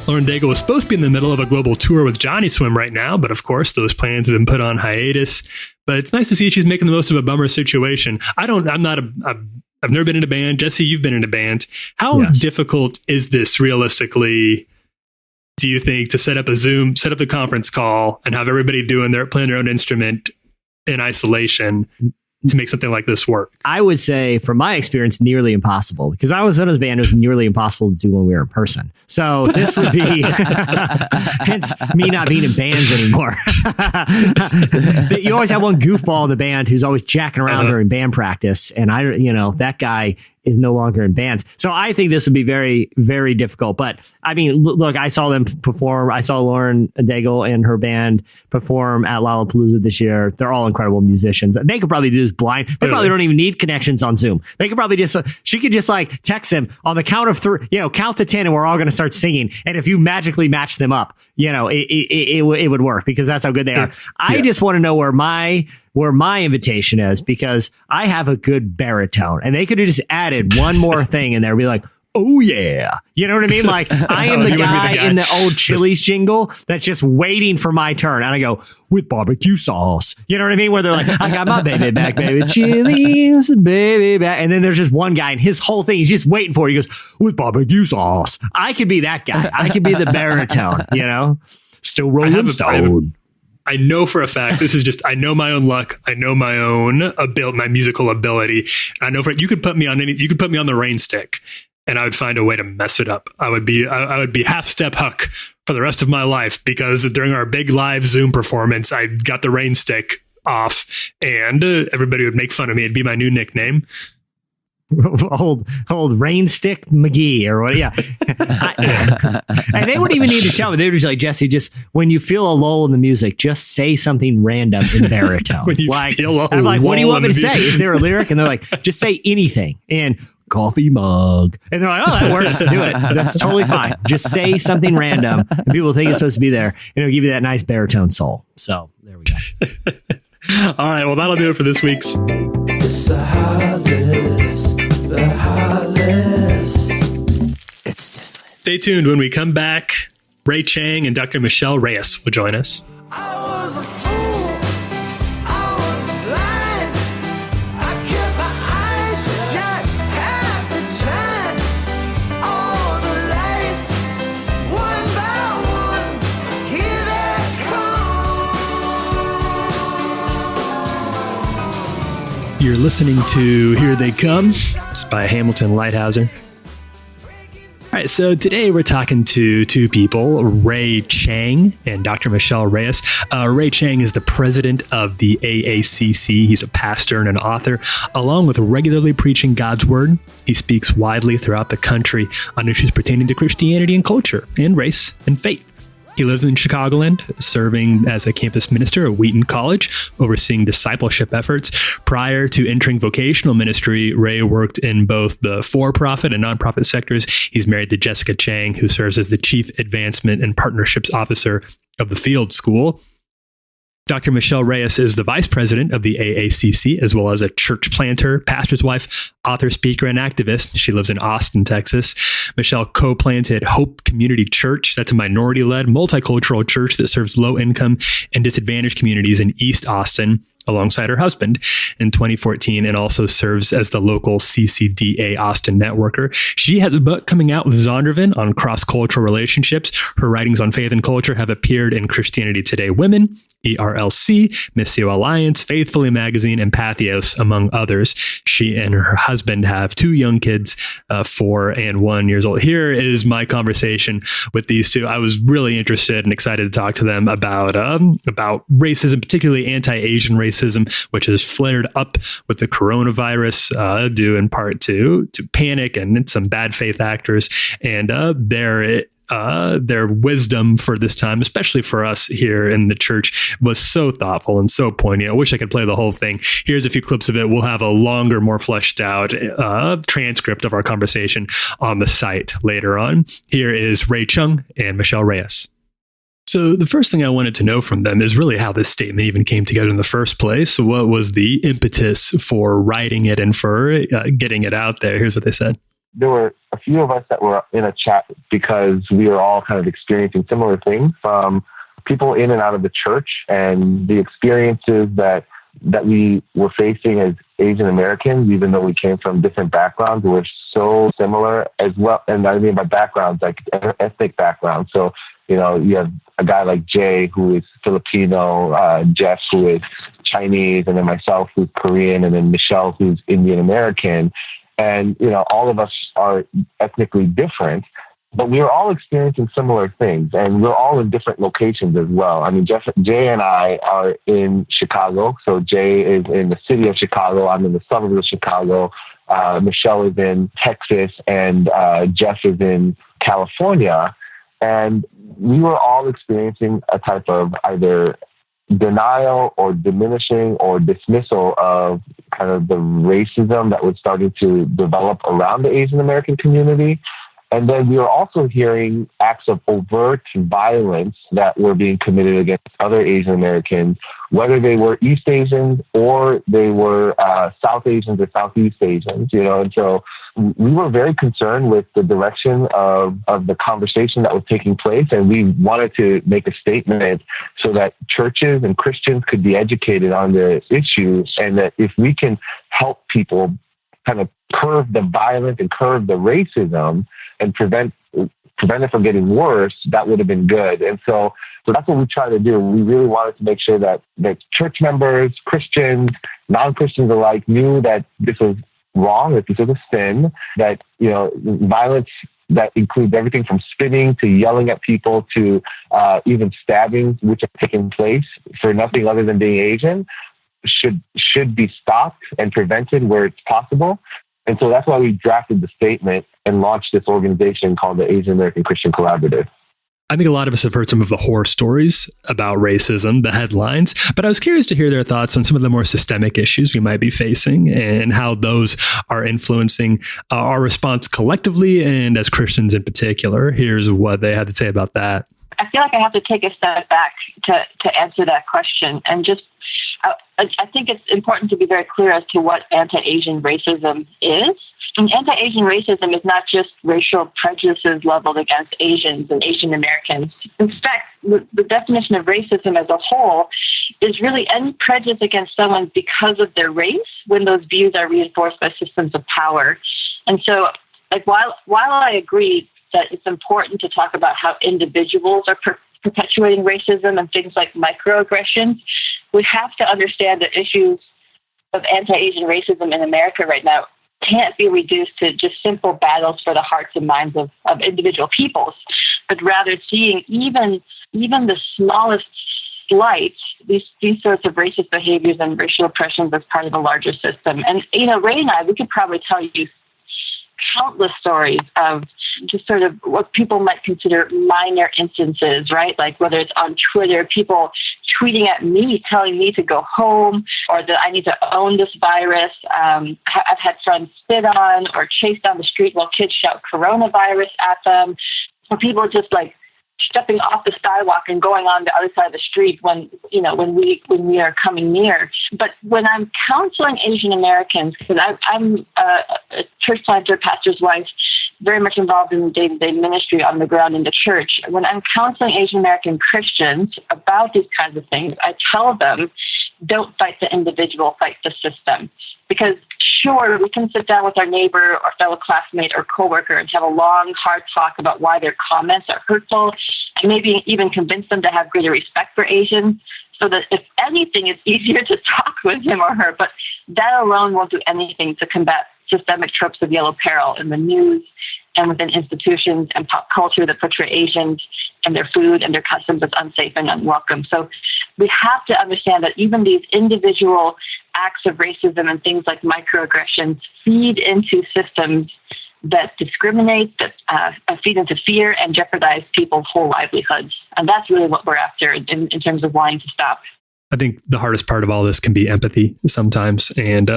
Lauren Daigle was supposed to be in the middle of a global tour with Johnny Swim right now, but of course those plans have been put on hiatus. But it's nice to see she's making the most of a bummer situation. I've never been in a band. Jesse, you've been in a band. How difficult is this realistically, do you think, to set up the conference call and have everybody playing their own instrument in isolation to make something like this work? I would say, from my experience, nearly impossible, because I was in a band. It was nearly impossible to do when we were in person. So this would be hence me not being in bands anymore. You always have one goofball in the band who's always jacking around during band practice, and that guy is no longer in bands. So I think this would be very, very difficult. But I mean, look, I saw them perform. I saw Lauren Daigle and her band perform at Lollapalooza this year. They're all incredible musicians. They could probably do this blind. They probably don't even need connections on Zoom. They could probably she could just like text them on the count of 3, count to 10, and we're all going to start singing. And if you magically match them up, it would work, because that's how good they are. I just want to know where my invitation is, because I have a good baritone, and they could have just added one more thing in there, be like, oh yeah. You know what I mean? Like, I am the guy in the old Chili's jingle that's just waiting for my turn. And I go, with barbecue sauce. You know what I mean? Where they're like, I got my baby back, baby. Chili's, baby back. And then there's just one guy, and his whole thing, he's just waiting for it. He goes, with barbecue sauce. I could be that guy. I could be the baritone, Still Rolling Stone. I know for a fact, this is just, I know my own luck. I know my own my musical ability. I know you could put me on the rain stick, and I would find a way to mess it up. I would be half step Huck for the rest of my life, because during our big live Zoom performance, I got the rain stick off, and everybody would make fun of me. It'd be my new nickname. old rain stick McGee or what? Yeah. And they wouldn't even need to tell me. They would just like, Jesse, just when you feel a lull in the music, just say something random in baritone. I'm like, what do you want me to say? Is there a lyric? And they're like, just say anything. And coffee mug. And they're like, oh, that works. Do it. That's totally fine. Just say something random, and people think it's supposed to be there, and it'll give you that nice baritone soul. So there we go. All right. Well, that'll do it for this week's. It's the hot list. The hot list. It's sizzling. Stay tuned. When we come back, Ray Chang and Dr. Michelle Reyes will join us. I was a fool. I was blind. I kept my eyes shut half the time. All the lights, one by one, here they come. You're listening to Here They Come. It's by Hamilton Lighthouser. All right, so today we're talking to two people, Ray Chang and Dr. Michelle Reyes. Ray Chang is the president of the AACC. He's a pastor and an author. Along with regularly preaching God's word, he speaks widely throughout the country on issues pertaining to Christianity and culture and race and faith. He lives in Chicagoland, serving as a campus minister at Wheaton College, overseeing discipleship efforts. Prior to entering vocational ministry, Ray worked in both the for-profit and nonprofit sectors. He's married to Jessica Chang, who serves as the Chief Advancement and Partnerships Officer of the Field School. Dr. Michelle Reyes is the vice president of the AACC, as well as a church planter, pastor's wife, author, speaker, and activist. She lives in Austin, Texas. Michelle co-planted Hope Community Church. That's a minority-led, multicultural church that serves low-income and disadvantaged communities in East Austin, alongside her husband in 2014, and also serves as the local CCDA Austin networker. She has a book coming out with Zondervan on cross-cultural relationships. Her writings on faith and culture have appeared in Christianity Today Women, ERLC, Missio Alliance, Faithfully Magazine, and Pathos, among others. She and her husband have 2 young kids, 4 and 1 years old. Here is my conversation with these two. I was really interested and excited to talk to them about racism, particularly anti-Asian racism, which has flared up with the coronavirus, due in part to panic and some bad faith actors, and their wisdom for this time, especially for us here in the church, was so thoughtful and so poignant. I wish I could play the whole thing. Here's a few clips of it. We'll have a longer, more fleshed out transcript of our conversation on the site later on. Here is Ray Chung and Michelle Reyes. So the first thing I wanted to know from them is really how this statement even came together in the first place. What was the impetus for writing it and for getting it out there? Here's what they said. There were a few of us that were in a chat because we were all kind of experiencing similar things from people in and out of the church, and the experiences that we were facing as Asian Americans, even though we came from different backgrounds, were so similar as well. And I mean by backgrounds, like ethnic backgrounds. So, you know, you have a guy like Jay, who is Filipino, Jeff, who is Chinese, and then myself, who's Korean, and then Michelle, who's Indian American. And, you know, all of us are ethnically different, but we are all experiencing similar things, and we're all in different locations as well. I mean, Jay and I are in Chicago. So Jay is in the city of Chicago. I'm in the suburbs of Chicago. Michelle is in Texas, and Jeff is in California. And we were all experiencing a type of either denial or diminishing or dismissal of kind of the racism that was starting to develop around the Asian American community. And then we were also hearing acts of overt violence that were being committed against other Asian Americans, whether they were East Asians or they were South Asians or Southeast Asians, you know. And so we were very concerned with the direction of the conversation that was taking place, and we wanted to make a statement so that churches and Christians could be educated on the issue, and that if we can help people kind of curb the violence and curb the racism and prevent it from getting worse, that would have been good. And so that's what we try to do. We really wanted to make sure that church members, Christians, non-Christians alike, knew that this was wrong, that this was a sin, that, you know, violence that includes everything from spitting to yelling at people to even stabbings, which are taking place for nothing other than being Asian, should be stopped and prevented where it's possible. And so that's why we drafted the statement and launched this organization called the Asian American Christian Collaborative. I think a lot of us have heard some of the horror stories about racism, the headlines, but I was curious to hear their thoughts on some of the more systemic issues we might be facing and how those are influencing our response collectively and as Christians in particular. Here's what they had to say about that. I feel like I have to take a step back to answer that question, and just I think it's important to be very clear as to what anti-Asian racism is. And anti-Asian racism is not just racial prejudices leveled against Asians and Asian Americans. In fact, the definition of racism as a whole is really any prejudice against someone because of their race when those views are reinforced by systems of power. And so, like, while I agree that it's important to talk about how individuals are perpetuating racism and things like microaggressions, we have to understand that issues of anti-Asian racism in America right now can't be reduced to just simple battles for the hearts and minds of individual peoples, but rather seeing even the smallest slight, these sorts of racist behaviors and racial oppressions as part of a larger system. And, you know, Ray and I, we could probably tell you countless stories of just sort of what people might consider minor instances, right? Like whether it's on Twitter, people tweeting at me, telling me to go home or that I need to own this virus. I've had friends spit on or chased down the street while kids shout coronavirus at them. Or people just like stepping off the skywalk and going on the other side of the street when we are coming near. But when I'm counseling Asian Americans, because I'm a church planter, pastor's wife, very much involved in day-to-day ministry on the ground in the church. When I'm counseling Asian American Christians about these kinds of things, I tell them, don't fight the individual, fight the system. Because sure, we can sit down with our neighbor or fellow classmate or coworker and have a long, hard talk about why their comments are hurtful and maybe even convince them to have greater respect for Asians so that if anything, it's easier to talk with him or her. But that alone won't do anything to combat systemic tropes of yellow peril in the news and within institutions and pop culture that portray Asians and their food and their customs as unsafe and unwelcome. So we have to understand that even these individual acts of racism and things like microaggressions feed into systems that discriminate, that feed into fear and jeopardize people's whole livelihoods. And that's really what we're after in terms of wanting to stop. I think the hardest part of all this can be empathy sometimes, and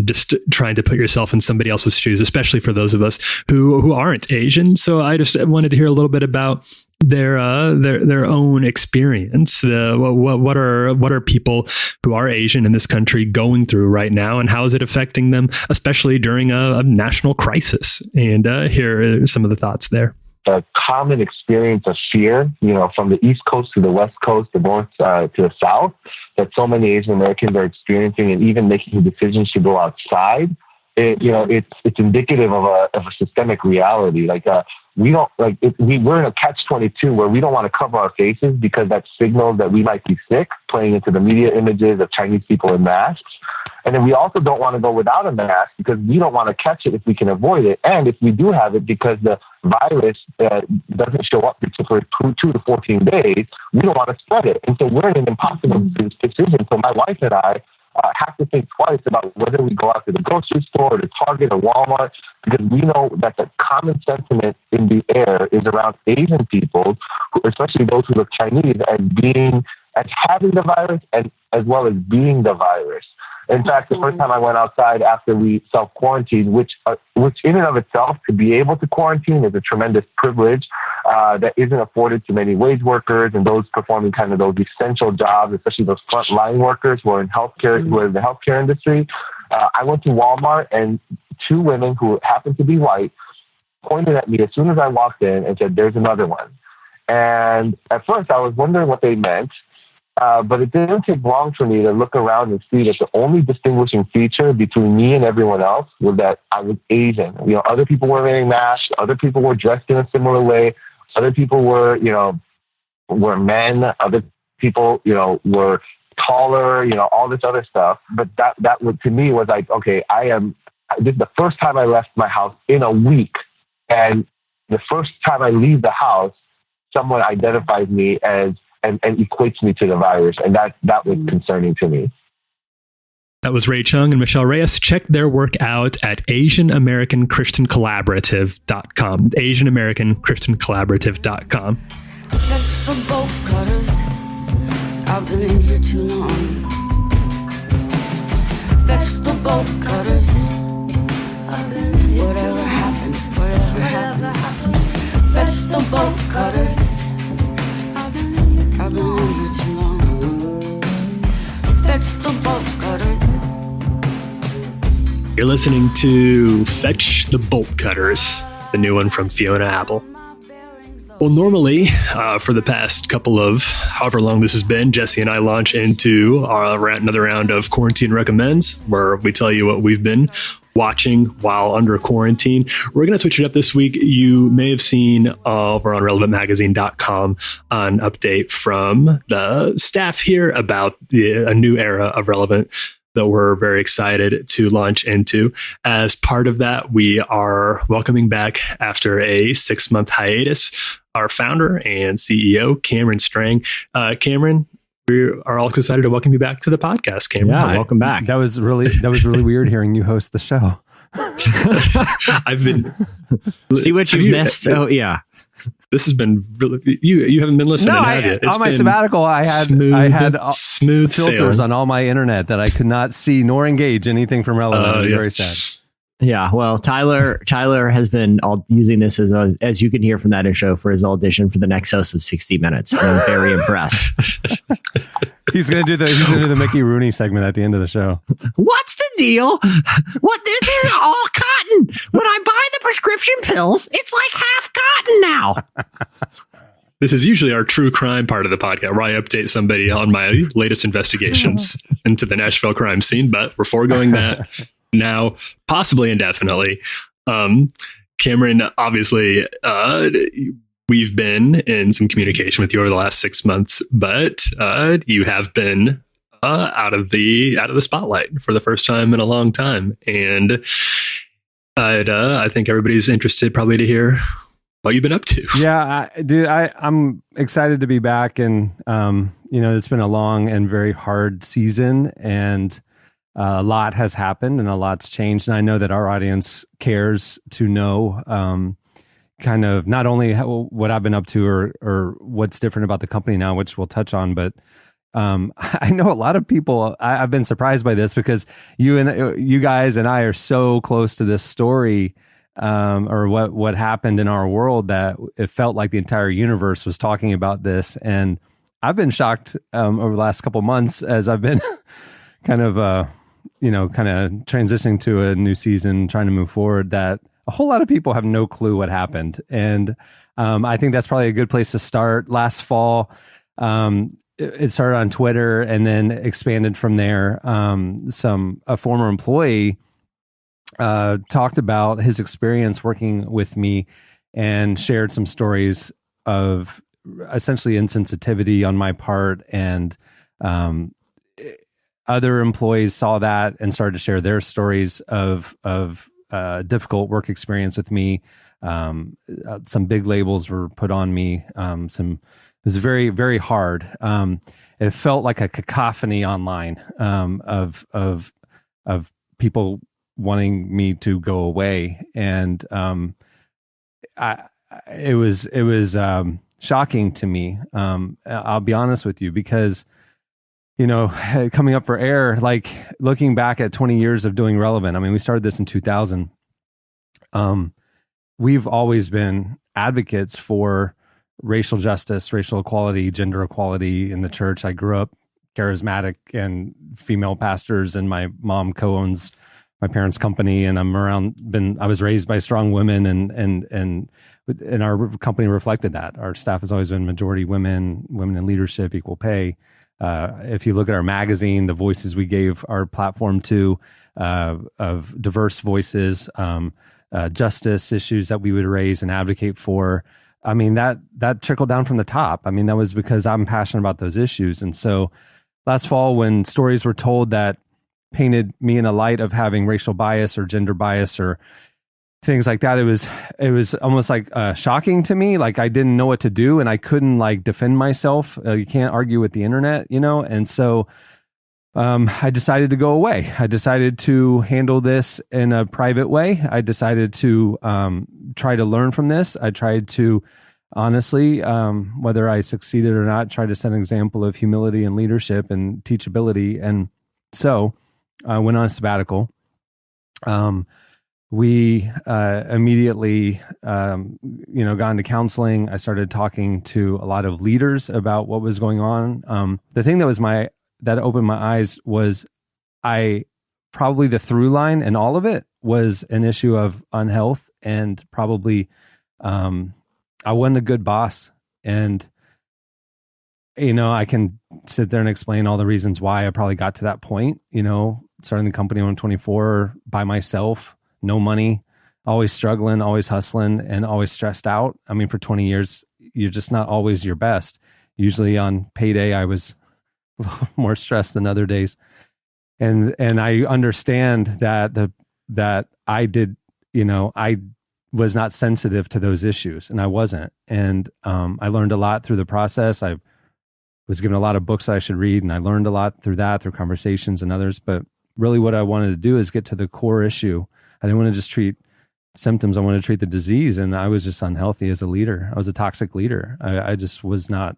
just trying to put yourself in somebody else's shoes, especially for those of us who aren't Asian. So I just wanted to hear a little bit about their own experience. What are people who are Asian in this country going through right now, and how is it affecting them, especially during a national crisis? And here are some of the thoughts there. A common experience of fear, from the East Coast to the West Coast, the North to the South, that so many Asian Americans are experiencing, and even making decisions to go outside. It's indicative of a systemic reality. We're in a catch-22 where we don't want to cover our faces because that signals that we might be sick, playing into the media images of Chinese people in masks. And then we also don't want to go without a mask because we don't want to catch it if we can avoid it. And if we do have it, because the virus doesn't show up for 2 to 14 days, we don't want to spread it. And so we're in an impossible decision. So my wife and I have to think twice about whether we go out to the grocery store or to Target or Walmart, because we know that the common sentiment in the air is around Asian people, especially those who look Chinese, as having the virus and as well as being the virus. In fact, the first time I went outside after we self-quarantined, which in and of itself, to be able to quarantine is a tremendous privilege that isn't afforded to many wage workers and those performing kind of those essential jobs, especially those frontline workers who are in healthcare, who are in the healthcare industry. I went to Walmart, and two women who happened to be white pointed at me as soon as I walked in and said, "There's another one." And at first I was wondering what they meant. But it didn't take long for me to look around and see that the only distinguishing feature between me and everyone else was that I was Asian. Other people were wearing masks. Other people were dressed in a similar way. Other people were men. Other people, were taller, all this other stuff. But that was, to me, was like, okay, this is the first time I left my house in a week. And the first time I leave the house, someone identifies me as and equates me to the virus. And that was concerning to me. That was Ray Chung and Michelle Reyes. Check their work out at AsianAmericanChristianCollaborative.com. AsianAmericanChristianCollaborative.com. That's for bolt cutters. I've been in here too long. That's the bolt cutters. Whatever happens. That's the bolt cutters. I've been in here too long. Fetch the bolt cutters. You're listening to Fetch the Bolt Cutters, the new one from Fiona Apple. Well, normally, for the past couple of however long this has been, Jesse and I launch into another round of Quarantine Recommends, where we tell you what we've been watching while under quarantine. We're going to switch it up this week. You may have seen over on relevantmagazine.com an update from the staff here about a new era of Relevant that we're very excited to launch into. As part of that, we are welcoming back after a 6-month hiatus our founder and CEO, Cameron Strang. Cameron, we are all excited to welcome you back to the podcast, Cameron. Yeah, Hi. welcome back. That was really weird hearing you host the show. I've been See what you've missed. Oh yeah. This has been really, you haven't been listening, have you? On my been sabbatical, I had smooth filters sailing. on all my internet that I could not see nor engage anything from Relevant. It was very sad. Yeah, well, Tyler has been using this as you can hear from that intro, for his audition for the next host of 60 Minutes. And I'm very impressed. He's gonna do the Mickey Rooney segment at the end of the show. What's the deal? What, this is all cotton. When I buy the prescription pills, it's like half cotton now. This is usually our true crime part of the podcast, where I update somebody on my latest investigations into the Nashville crime scene, but we're foregoing that now, possibly indefinitely. Cameron, obviously, we've been in some communication with you over the last 6 months, but you have been out of the spotlight for the first time in a long time, and I think everybody's interested probably to hear what you've been up to. Yeah, I'm excited to be back, and it's been a long and very hard season, and a lot has happened and a lot's changed. And I know that our audience cares to know kind of not only what I've been up to or what's different about the company now, which we'll touch on, but I know a lot of people, I've been surprised by this because you guys and I are so close to this story or what happened in our world that it felt like the entire universe was talking about this. And I've been shocked over the last couple months as I've been kind of transitioning to a new season, trying to move forward, that a whole lot of people have no clue what happened. And I think that's probably a good place to start. Last fall, it started on Twitter and then expanded from there. A former employee talked about his experience working with me and shared some stories of essentially insensitivity on my part, and other employees saw that and started to share their stories of difficult work experience with me. Some big labels were put on me. It was very, very hard. It felt like a cacophony online of people wanting me to go away, and it was shocking to me. I'll be honest with you, because coming up for air, like looking back at 20 years of doing Relevant, I mean, we started this in 2000. We've always been advocates for racial justice, racial equality, gender equality in the church. I grew up charismatic and female pastors, and my mom co-owns my parents' company, and I was raised by strong women, and our company reflected that. Our staff has always been majority women in leadership, equal pay. If you look at our magazine, the voices we gave our platform to, of diverse voices, justice issues that we would raise and advocate for, I mean, that trickled down from the top. I mean, that was because I'm passionate about those issues. And so last fall, when stories were told that painted me in a light of having racial bias or gender bias or things like that, it was almost like shocking to me. Like, I didn't know what to do, and I couldn't defend myself. You can't argue with the internet, and so I decided to go away. I decided to handle this in a private way. I decided to try to learn from this. I tried to honestly, whether I succeeded or not, try to set an example of humility and leadership and teachability. And so I went on a sabbatical. We immediately, got into counseling. I started talking to a lot of leaders about what was going on. The thing that opened my eyes was probably the through line in all of it was an issue of unhealth, and probably I wasn't a good boss. And, I can sit there and explain all the reasons why I probably got to that point, starting the company when I'm 24 by myself, no money, always struggling, always hustling, and always stressed out. I mean, for 20 years, you're just not always your best. Usually on payday, I was a little more stressed than other days. And I understand that I did, I was not sensitive to those issues, and I wasn't. And I learned a lot through the process. I was given a lot of books that I should read, and I learned a lot through conversations and others. But really what I wanted to do is get to the core issue I didn't want to just treat symptoms. I wanted to treat the disease. And I was just unhealthy as a leader. I was a toxic leader. I just was not,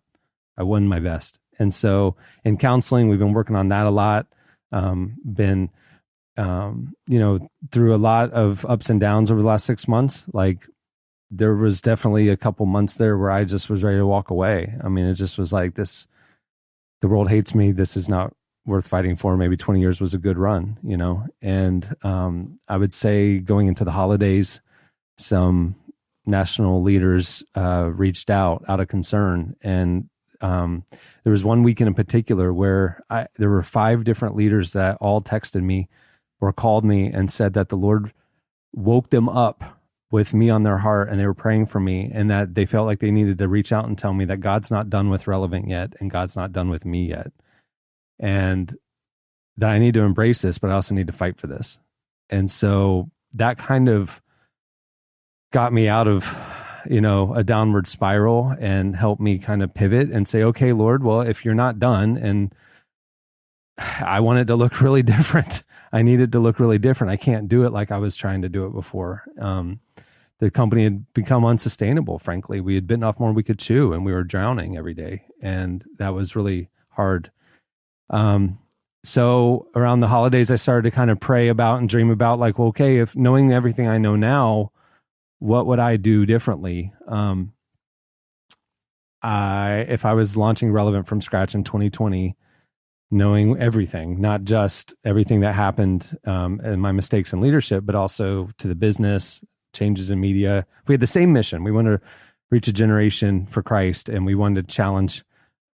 I wasn't my best. And so in counseling, we've been working on that a lot. Been, through a lot of ups and downs over the last 6 months. Like there was definitely a couple months there where I just was ready to walk away. I mean, it just was like this, the world hates me. This is not worth fighting for. Maybe 20 years was a good run, and I would say going into the holidays, some national leaders reached out of concern. And there was one weekend in particular where there were 5 different leaders that all texted me or called me and said that the Lord woke them up with me on their heart and they were praying for me, and that they felt like they needed to reach out and tell me that God's not done with Relevant yet and God's not done with me yet. And that I need to embrace this, but I also need to fight for this. And so that kind of got me out of, a downward spiral and helped me kind of pivot and say, okay, Lord, well, if you're not done, and I want it to look really different. I need it to look really different. I can't do it like I was trying to do it before. The company had become unsustainable, frankly. We had bitten off more than we could chew, and we were drowning every day. And that was really hard. So around the holidays, I started to kind of pray about and dream about, like, well, okay, if knowing everything I know now, what would I do differently? If I was launching Relevant from scratch in 2020, knowing everything, not just everything that happened and my mistakes in leadership, but also to the business, changes in media. We had the same mission. We wanted to reach a generation for Christ, and we wanted to challenge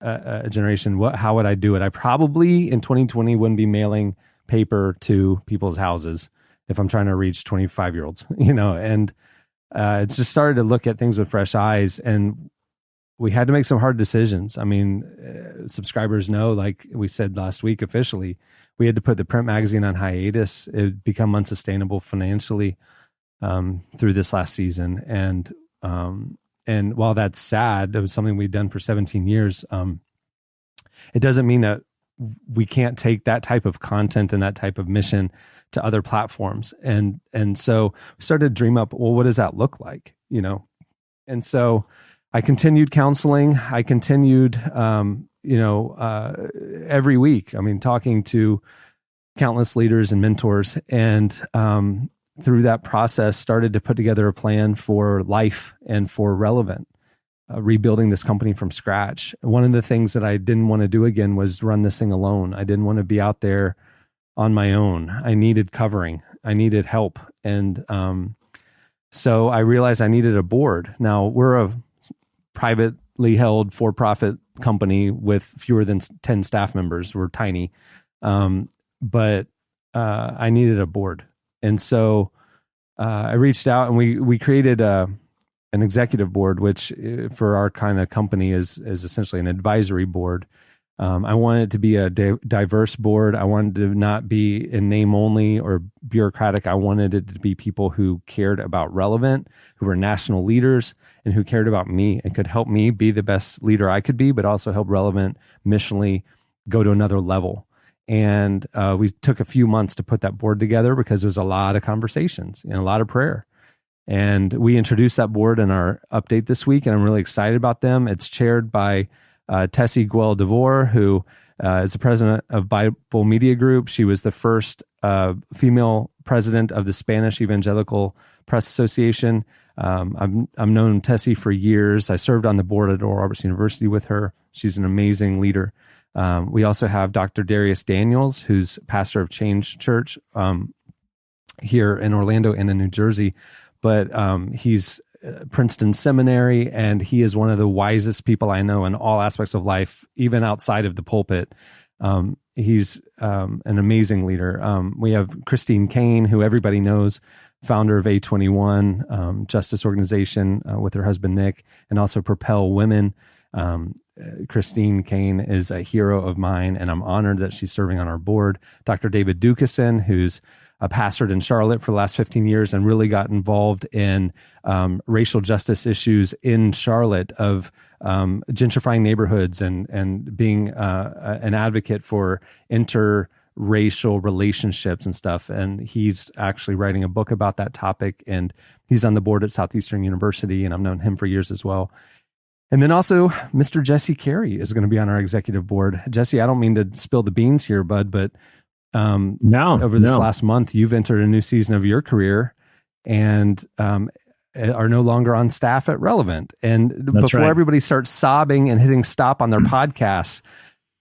a generation. How would I do it? I probably in 2020 wouldn't be mailing paper to people's houses if I'm trying to reach 25-year-olds, and it's just started to look at things with fresh eyes. And we had to make some hard decisions. I mean, subscribers know, like we said last week, officially, we had to put the print magazine on hiatus. It had become unsustainable financially through this last season. And while that's sad, it was something we'd done for 17 years. It doesn't mean that we can't take that type of content and that type of mission to other platforms. And so we started to dream up, well, what does that look like? And so I continued counseling. I continued, every week, talking to countless leaders and mentors. And through that process, started to put together a plan for life and for Relevant, rebuilding this company from scratch. One of the things that I didn't want to do again was run this thing alone. I didn't want to be out there on my own. I needed covering. I needed help. And so I realized I needed a board. Now, we're a privately held for-profit company with fewer than 10 staff members. We're tiny. But I needed a board. And so I reached out, and we created an executive board, which for our kind of company is essentially an advisory board. I wanted it to be a diverse board. I wanted it to not be in name only or bureaucratic. I wanted it to be people who cared about Relevant, who were national leaders, and who cared about me and could help me be the best leader I could be, but also help Relevant missionally go to another level. And we took a few months to put that board together because there was a lot of conversations and a lot of prayer. And we introduced that board in our update this week, and I'm really excited about them. It's chaired by Tessie Guel-DeVore, who is the president of Bible Media Group. She was the first female president of the Spanish Evangelical Press Association. I've known Tessie for years. I served on the board at Oral Roberts University with her. She's an amazing leader. We also have Dr. Darius Daniels, who's pastor of Change Church here in Orlando and in New Jersey. But he's Princeton Seminary, and he is one of the wisest people I know in all aspects of life, even outside of the pulpit. He's an amazing leader. We have Christine Kane, who everybody knows, founder of A21 Justice Organization with her husband, Nick, and also Propel Women. Christine Kane is a hero of mine, and I'm honored that she's serving on our board. Dr. David Dukeson, who's pastored in Charlotte for the last 15 years and really got involved in racial justice issues in Charlotte, of gentrifying neighborhoods and being an advocate for racial relationships and stuff. And he's actually writing a book about that topic. And he's on the board at Southeastern University, and I've known him for years as well. And then also Mr. Jesse Carey is going to be on our executive board. Jesse, I don't mean to spill the beans here, bud, but over this last month, you've entered a new season of your career and are no longer on staff at Relevant. And before everybody starts sobbing and hitting stop on their podcasts,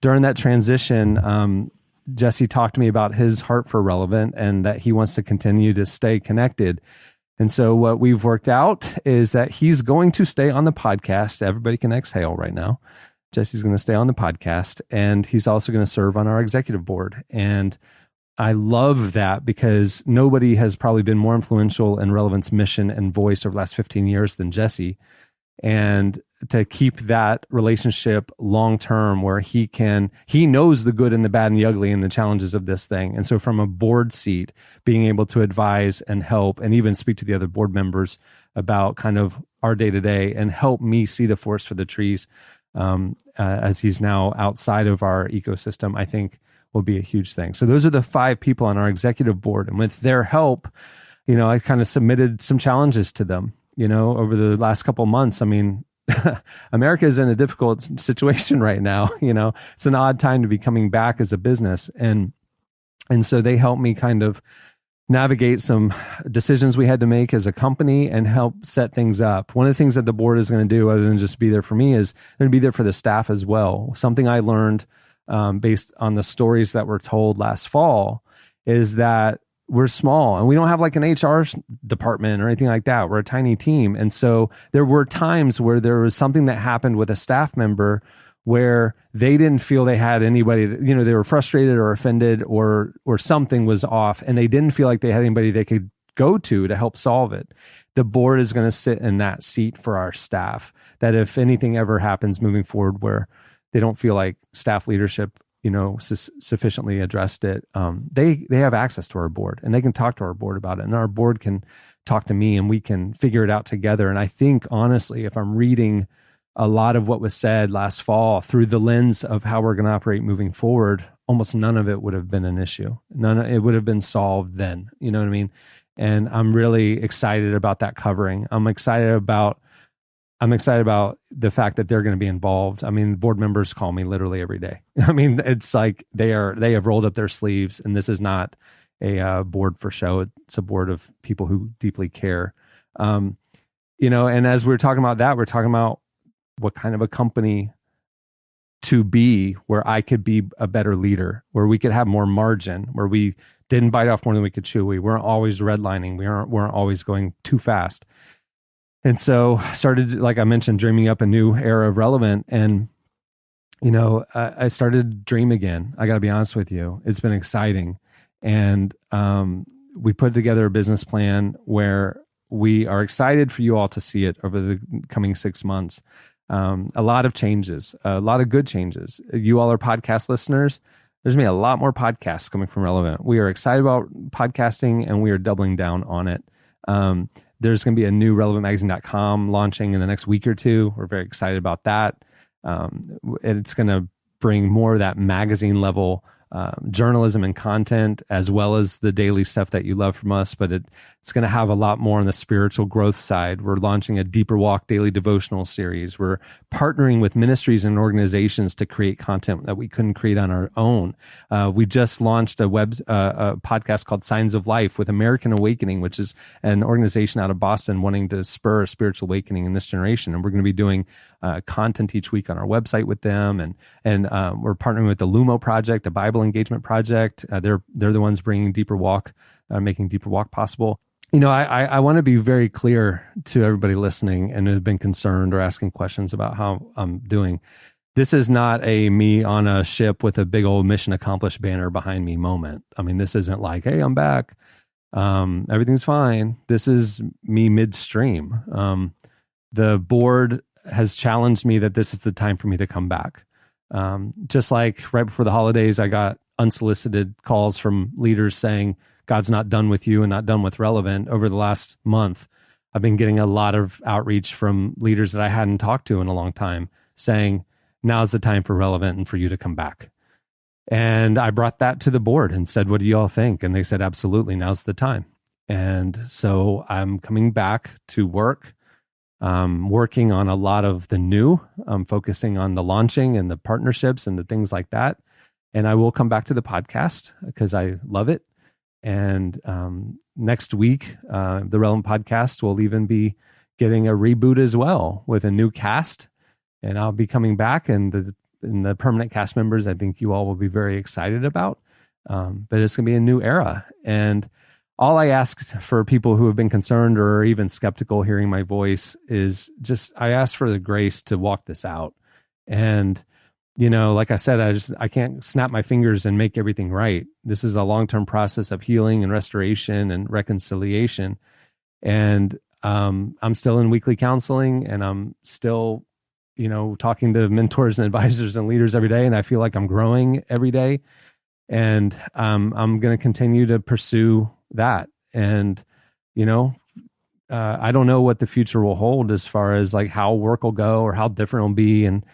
during that transition, Jesse talked to me about his heart for Relevant and that he wants to continue to stay connected. And so what we've worked out is that he's going to stay on the podcast. Everybody can exhale right now. Jesse's going to stay on the podcast, and he's also going to serve on our executive board. And I love that because nobody has probably been more influential in Relevant's mission and voice over the last 15 years than Jesse. And to keep that relationship long-term where he knows the good and the bad and the ugly and the challenges of this thing. And so from a board seat, being able to advise and help and even speak to the other board members about kind of our day-to-day and help me see the forest for the trees as he's now outside of our ecosystem, I think will be a huge thing. So those are the 5 people on our executive board. And with their help, I kind of submitted some challenges to them, over the last couple of months. I mean, America is in a difficult situation right now. It's an odd time to be coming back as a business. And so they helped me kind of navigate some decisions we had to make as a company and help set things up. One of the things that the board is going to do, other than just be there for me, is they're going to be there for the staff as well. Something I learned based on the stories that were told last fall is that we're small and we don't have like an HR department or anything like that. We're a tiny team. And so there were times where there was something that happened with a staff member where they didn't feel they had anybody, they were frustrated or offended or something was off and they didn't feel like they had anybody they could go to help solve it. The board is going to sit in that seat for our staff, that if anything ever happens moving forward where they don't feel like staff leadership sufficiently addressed it, they have access to our board and they can talk to our board about it, and our board can talk to me and we can figure it out together. And I think honestly, if I'm reading a lot of what was said last fall through the lens of how we're going to operate moving forward, almost none of it would have been an issue. It would have been solved then. You know what I mean? And I'm really excited about that covering. I'm excited about the fact that they're going to be involved. I mean, board members call me literally every day. I mean, it's like they have rolled up their sleeves, and this is not a board for show. It's a board of people who deeply care. And as we're talking about that, we're talking about what kind of a company to be where I could be a better leader, where we could have more margin, where we didn't bite off more than we could chew. We weren't always redlining. We weren't always going too fast. And so started, like I mentioned, dreaming up a new era of Relevant. And, I started to dream again. I got to be honest with you. It's been exciting. And we put together a business plan where we are excited for you all to see it over the coming 6 months. A lot of changes, a lot of good changes. You all are podcast listeners. There's going to be a lot more podcasts coming from Relevant. We are excited about podcasting and we are doubling down on it. There's going to be a new relevantmagazine.com launching in the next week or two. We're very excited about that. It's going to bring more of that magazine level journalism and content, as well as the daily stuff that you love from us. But it's going to have a lot more on the spiritual growth side. We're launching a Deeper Walk daily devotional series. We're partnering with ministries and organizations to create content that we couldn't create on our own. We just launched a podcast called Signs of Life with American Awakening, which is an organization out of Boston wanting to spur a spiritual awakening in this generation. And we're going to be doing content each week on our website with them. And we're partnering with the Lumo Project, a Bible engagement project. They're the ones bringing Deeper Walk, making Deeper Walk possible. I want to be very clear to everybody listening and who've been concerned or asking questions about how I'm doing. This is not a me on a ship with a big old mission accomplished banner behind me moment. I mean, this isn't like, hey, I'm back. Everything's fine. This is me midstream. The board has challenged me that this is the time for me to come back. Just like right before the holidays, I got unsolicited calls from leaders saying, God's not done with you and not done with Relevant. Over the last month, I've been getting a lot of outreach from leaders that I hadn't talked to in a long time saying, now's the time for Relevant and for you to come back. And I brought that to the board and said, what do you all think? And they said, absolutely, now's the time. And so I'm coming back to work, working on a lot of the new. I'm focusing on the launching and the partnerships and the things like that. And I will come back to the podcast because I love it. And next week, the Relevant Podcast will even be getting a reboot as well with a new cast. And I'll be coming back, and the permanent cast members, I think you all will be very excited about. But it's going to be a new era. And all I ask for people who have been concerned or even skeptical hearing my voice is just, I ask for the grace to walk this out. And, like I said, I can't snap my fingers and make everything right. This is a long-term process of healing and restoration and reconciliation. And I'm still in weekly counseling, and I'm still, talking to mentors and advisors and leaders every day. And I feel like I'm growing every day. And I'm going to continue to pursue that. And, I don't know what the future will hold as far as like how work will go or how different it'll be. And,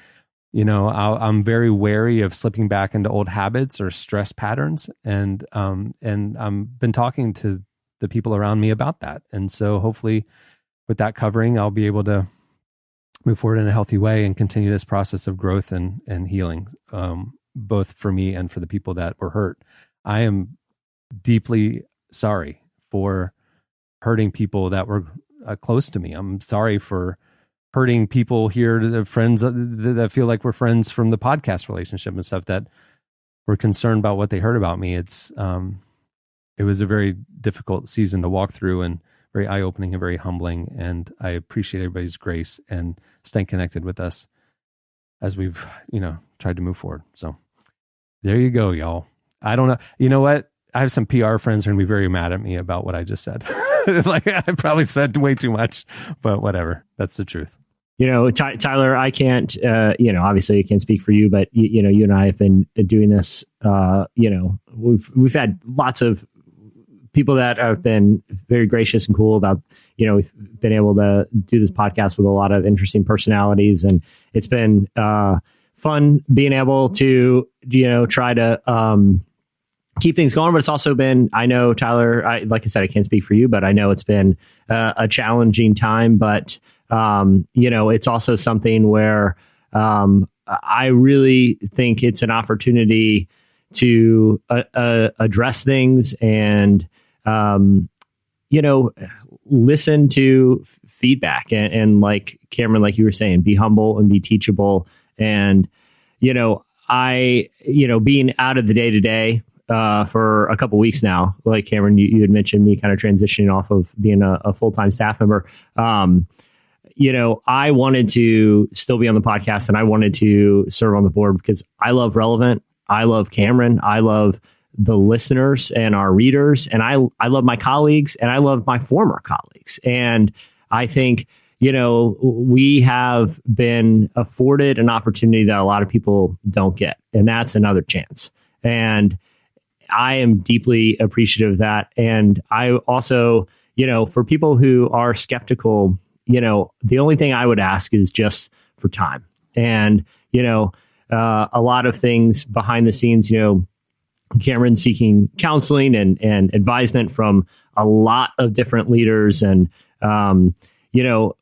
I'm very wary of slipping back into old habits or stress patterns. And I've been talking to the people around me about that. And so hopefully with that covering, I'll be able to move forward in a healthy way and continue this process of growth and healing, both for me and for the people that were hurt. I am deeply sorry for hurting people that were close to me. I'm sorry for hurting people here, the friends that feel like we're friends from the podcast relationship and stuff, that were concerned about what they heard about me. It was a very difficult season to walk through, and very eye-opening and very humbling. And I appreciate everybody's grace and staying connected with us as we've, tried to move forward. So there you go, y'all. I don't know. You know what? I have some PR friends who are going to be very mad at me about what I just said. Like I probably said way too much, but whatever. That's the truth. Tyler, I can't, obviously I can't speak for you, but you and I have been doing this, we've had lots of people that have been very gracious and cool about, we've been able to do this podcast with a lot of interesting personalities, and it's been fun being able to, try to keep things going. But it's also been, I know, Tyler, like I said, I can't speak for you, but I know it's been a challenging time. But, it's also something where I really think it's an opportunity to address things and, listen to feedback and like Cameron, like you were saying, be humble and be teachable. And, being out of the day to day for a couple weeks now, like Cameron, you had mentioned me kind of transitioning off of being a full-time staff member. I wanted to still be on the podcast, and I wanted to serve on the board because I love Relevant. I love Cameron. I love the listeners and our readers, and I love my colleagues, and I love my former colleagues. And I think, we have been afforded an opportunity that a lot of people don't get, and that's another chance. And I am deeply appreciative of that. And I also, for people who are skeptical, the only thing I would ask is just for time. And, a lot of things behind the scenes, Cameron seeking counseling and advisement from a lot of different leaders. And,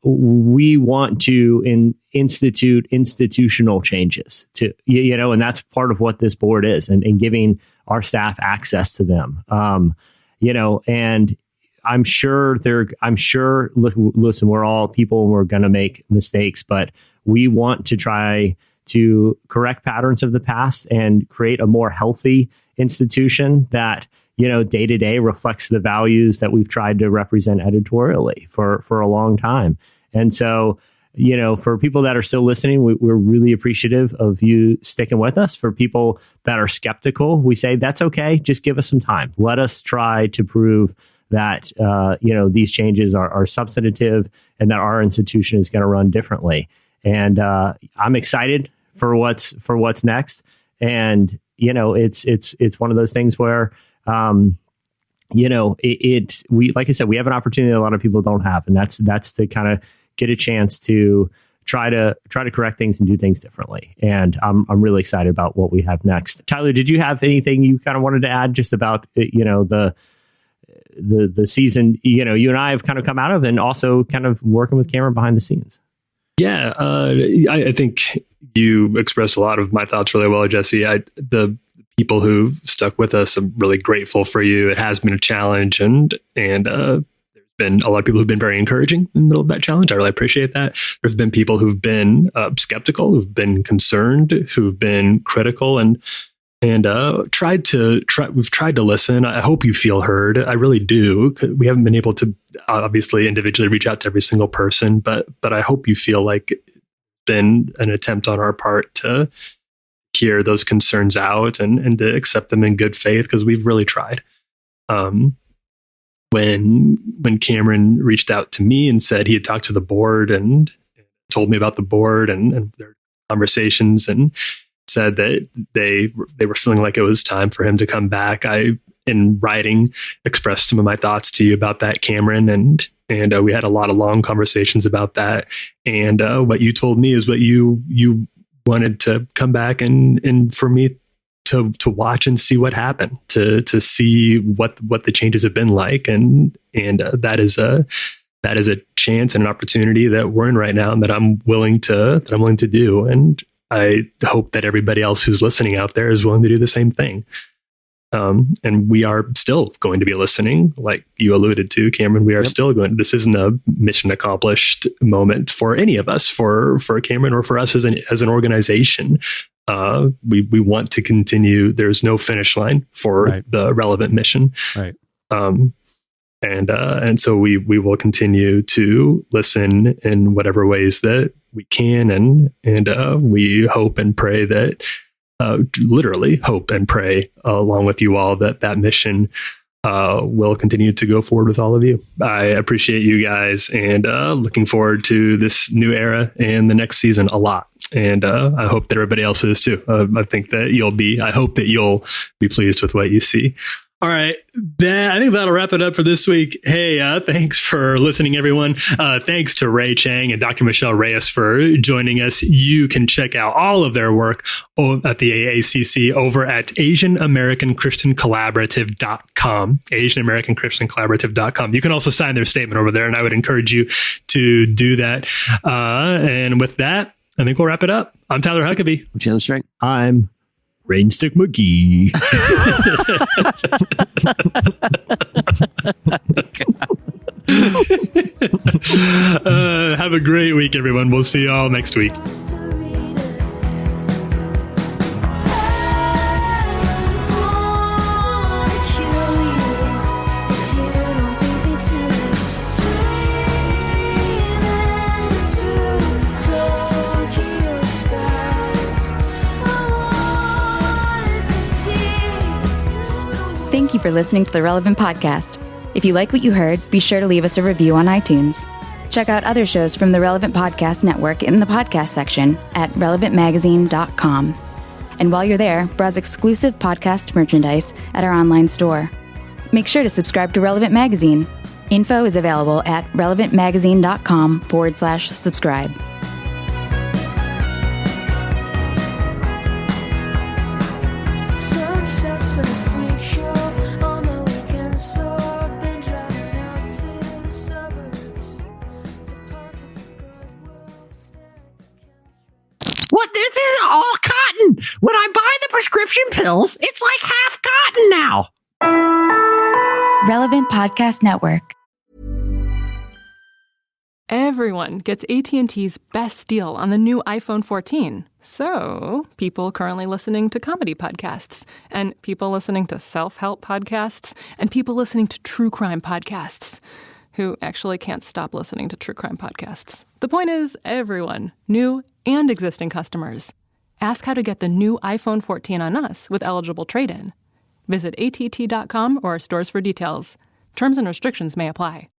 we want to institute institutional changes to, and that's part of what this board is, and giving our staff access to them. And I'm sure listen, we're all people and we're going to make mistakes, but we want to try to correct patterns of the past and create a more healthy institution that, day to day reflects the values that we've tried to represent editorially for a long time. And so, for people that are still listening, we're really appreciative of you sticking with us. For people that are skeptical, we say, that's okay. Just give us some time. Let us try to prove that, these changes are substantive and that our institution is going to run differently. And I'm excited for what's next. And, it's one of those things where, we, like I said, we have an opportunity that a lot of people don't have. And that's to kind of get a chance to try to correct things and do things differently. And I'm really excited about what we have next. Tyler, did you have anything you kind of wanted to add just about, the season, you and I have kind of come out of, and also kind of working with Cameron behind the scenes? Yeah, I think you expressed a lot of my thoughts really well, Jesse. The people who've stuck with us, I'm really grateful for you. It has been a challenge, and there's been a lot of people who've been very encouraging in the middle of that challenge. I really appreciate that. There's been people who've been skeptical, who've been concerned, who've been critical, and we've tried to listen. I hope you feel heard. I really do. We haven't been able to obviously individually reach out to every single person, but I hope you feel like it's been an attempt on our part to hear those concerns out and to accept them in good faith, because we've really tried. When Cameron reached out to me and said he had talked to the board and told me about the board and their conversations, and said that they were feeling like it was time for him to come back, I, in writing, expressed some of my thoughts to you about that, Cameron, and we had a lot of long conversations about that. And what you told me is what you wanted to come back and for me to watch and see what happened, to see what the changes have been like, and that is a chance and an opportunity that we're in right now, and that I'm willing to do. And I hope that everybody else who's listening out there is willing to do the same thing. And we are still going to be listening, like you alluded to, Cameron. We are still going. This isn't a mission accomplished moment for any of us, for Cameron or for us as an organization. We want to continue. There's no finish line for the relevant mission. Right. And so we will continue to listen in whatever ways that we can, and we hope and pray that, literally hope and pray along with you all, that mission will continue to go forward with all of you. I appreciate you guys, and looking forward to this new era and the next season a lot. And I hope that everybody else is too. I hope that you'll be pleased with what you see. All right. I think that'll wrap it up for this week. Hey, thanks for listening, everyone. Thanks to Ray Chang and Dr. Michelle Reyes for joining us. You can check out all of their work at the AACC over at AsianAmericanChristianCollaborative.com, AsianAmericanChristianCollaborative.com. You can also sign their statement over there, and I would encourage you to do that. And with that, I think we'll wrap it up. I'm Tyler Huckabee. I'm Chandler Strang. I'm Rainstick McGee. Have a great week, everyone. We'll see you all next week. Thank you for listening to the Relevant Podcast. If you like what you heard, be sure to leave us a review on iTunes. Check out other shows from the Relevant Podcast Network in the podcast section at relevantmagazine.com. And while you're there, browse exclusive podcast merchandise at our online store. Make sure to subscribe to Relevant Magazine. Info is available at relevantmagazine.com/subscribe. What? This is all cotton. When I buy the prescription pills, it's like half cotton now. Relevant Podcast Network. Everyone gets AT&T's best deal on the new iPhone 14. So, people currently listening to comedy podcasts, and people listening to self-help podcasts, and people listening to true crime podcasts, who actually can't stop listening to true crime podcasts. The point is, everyone, new and existing customers. Ask how to get the new iPhone 14 on us with eligible trade-in. Visit att.com or stores for details. Terms and restrictions may apply.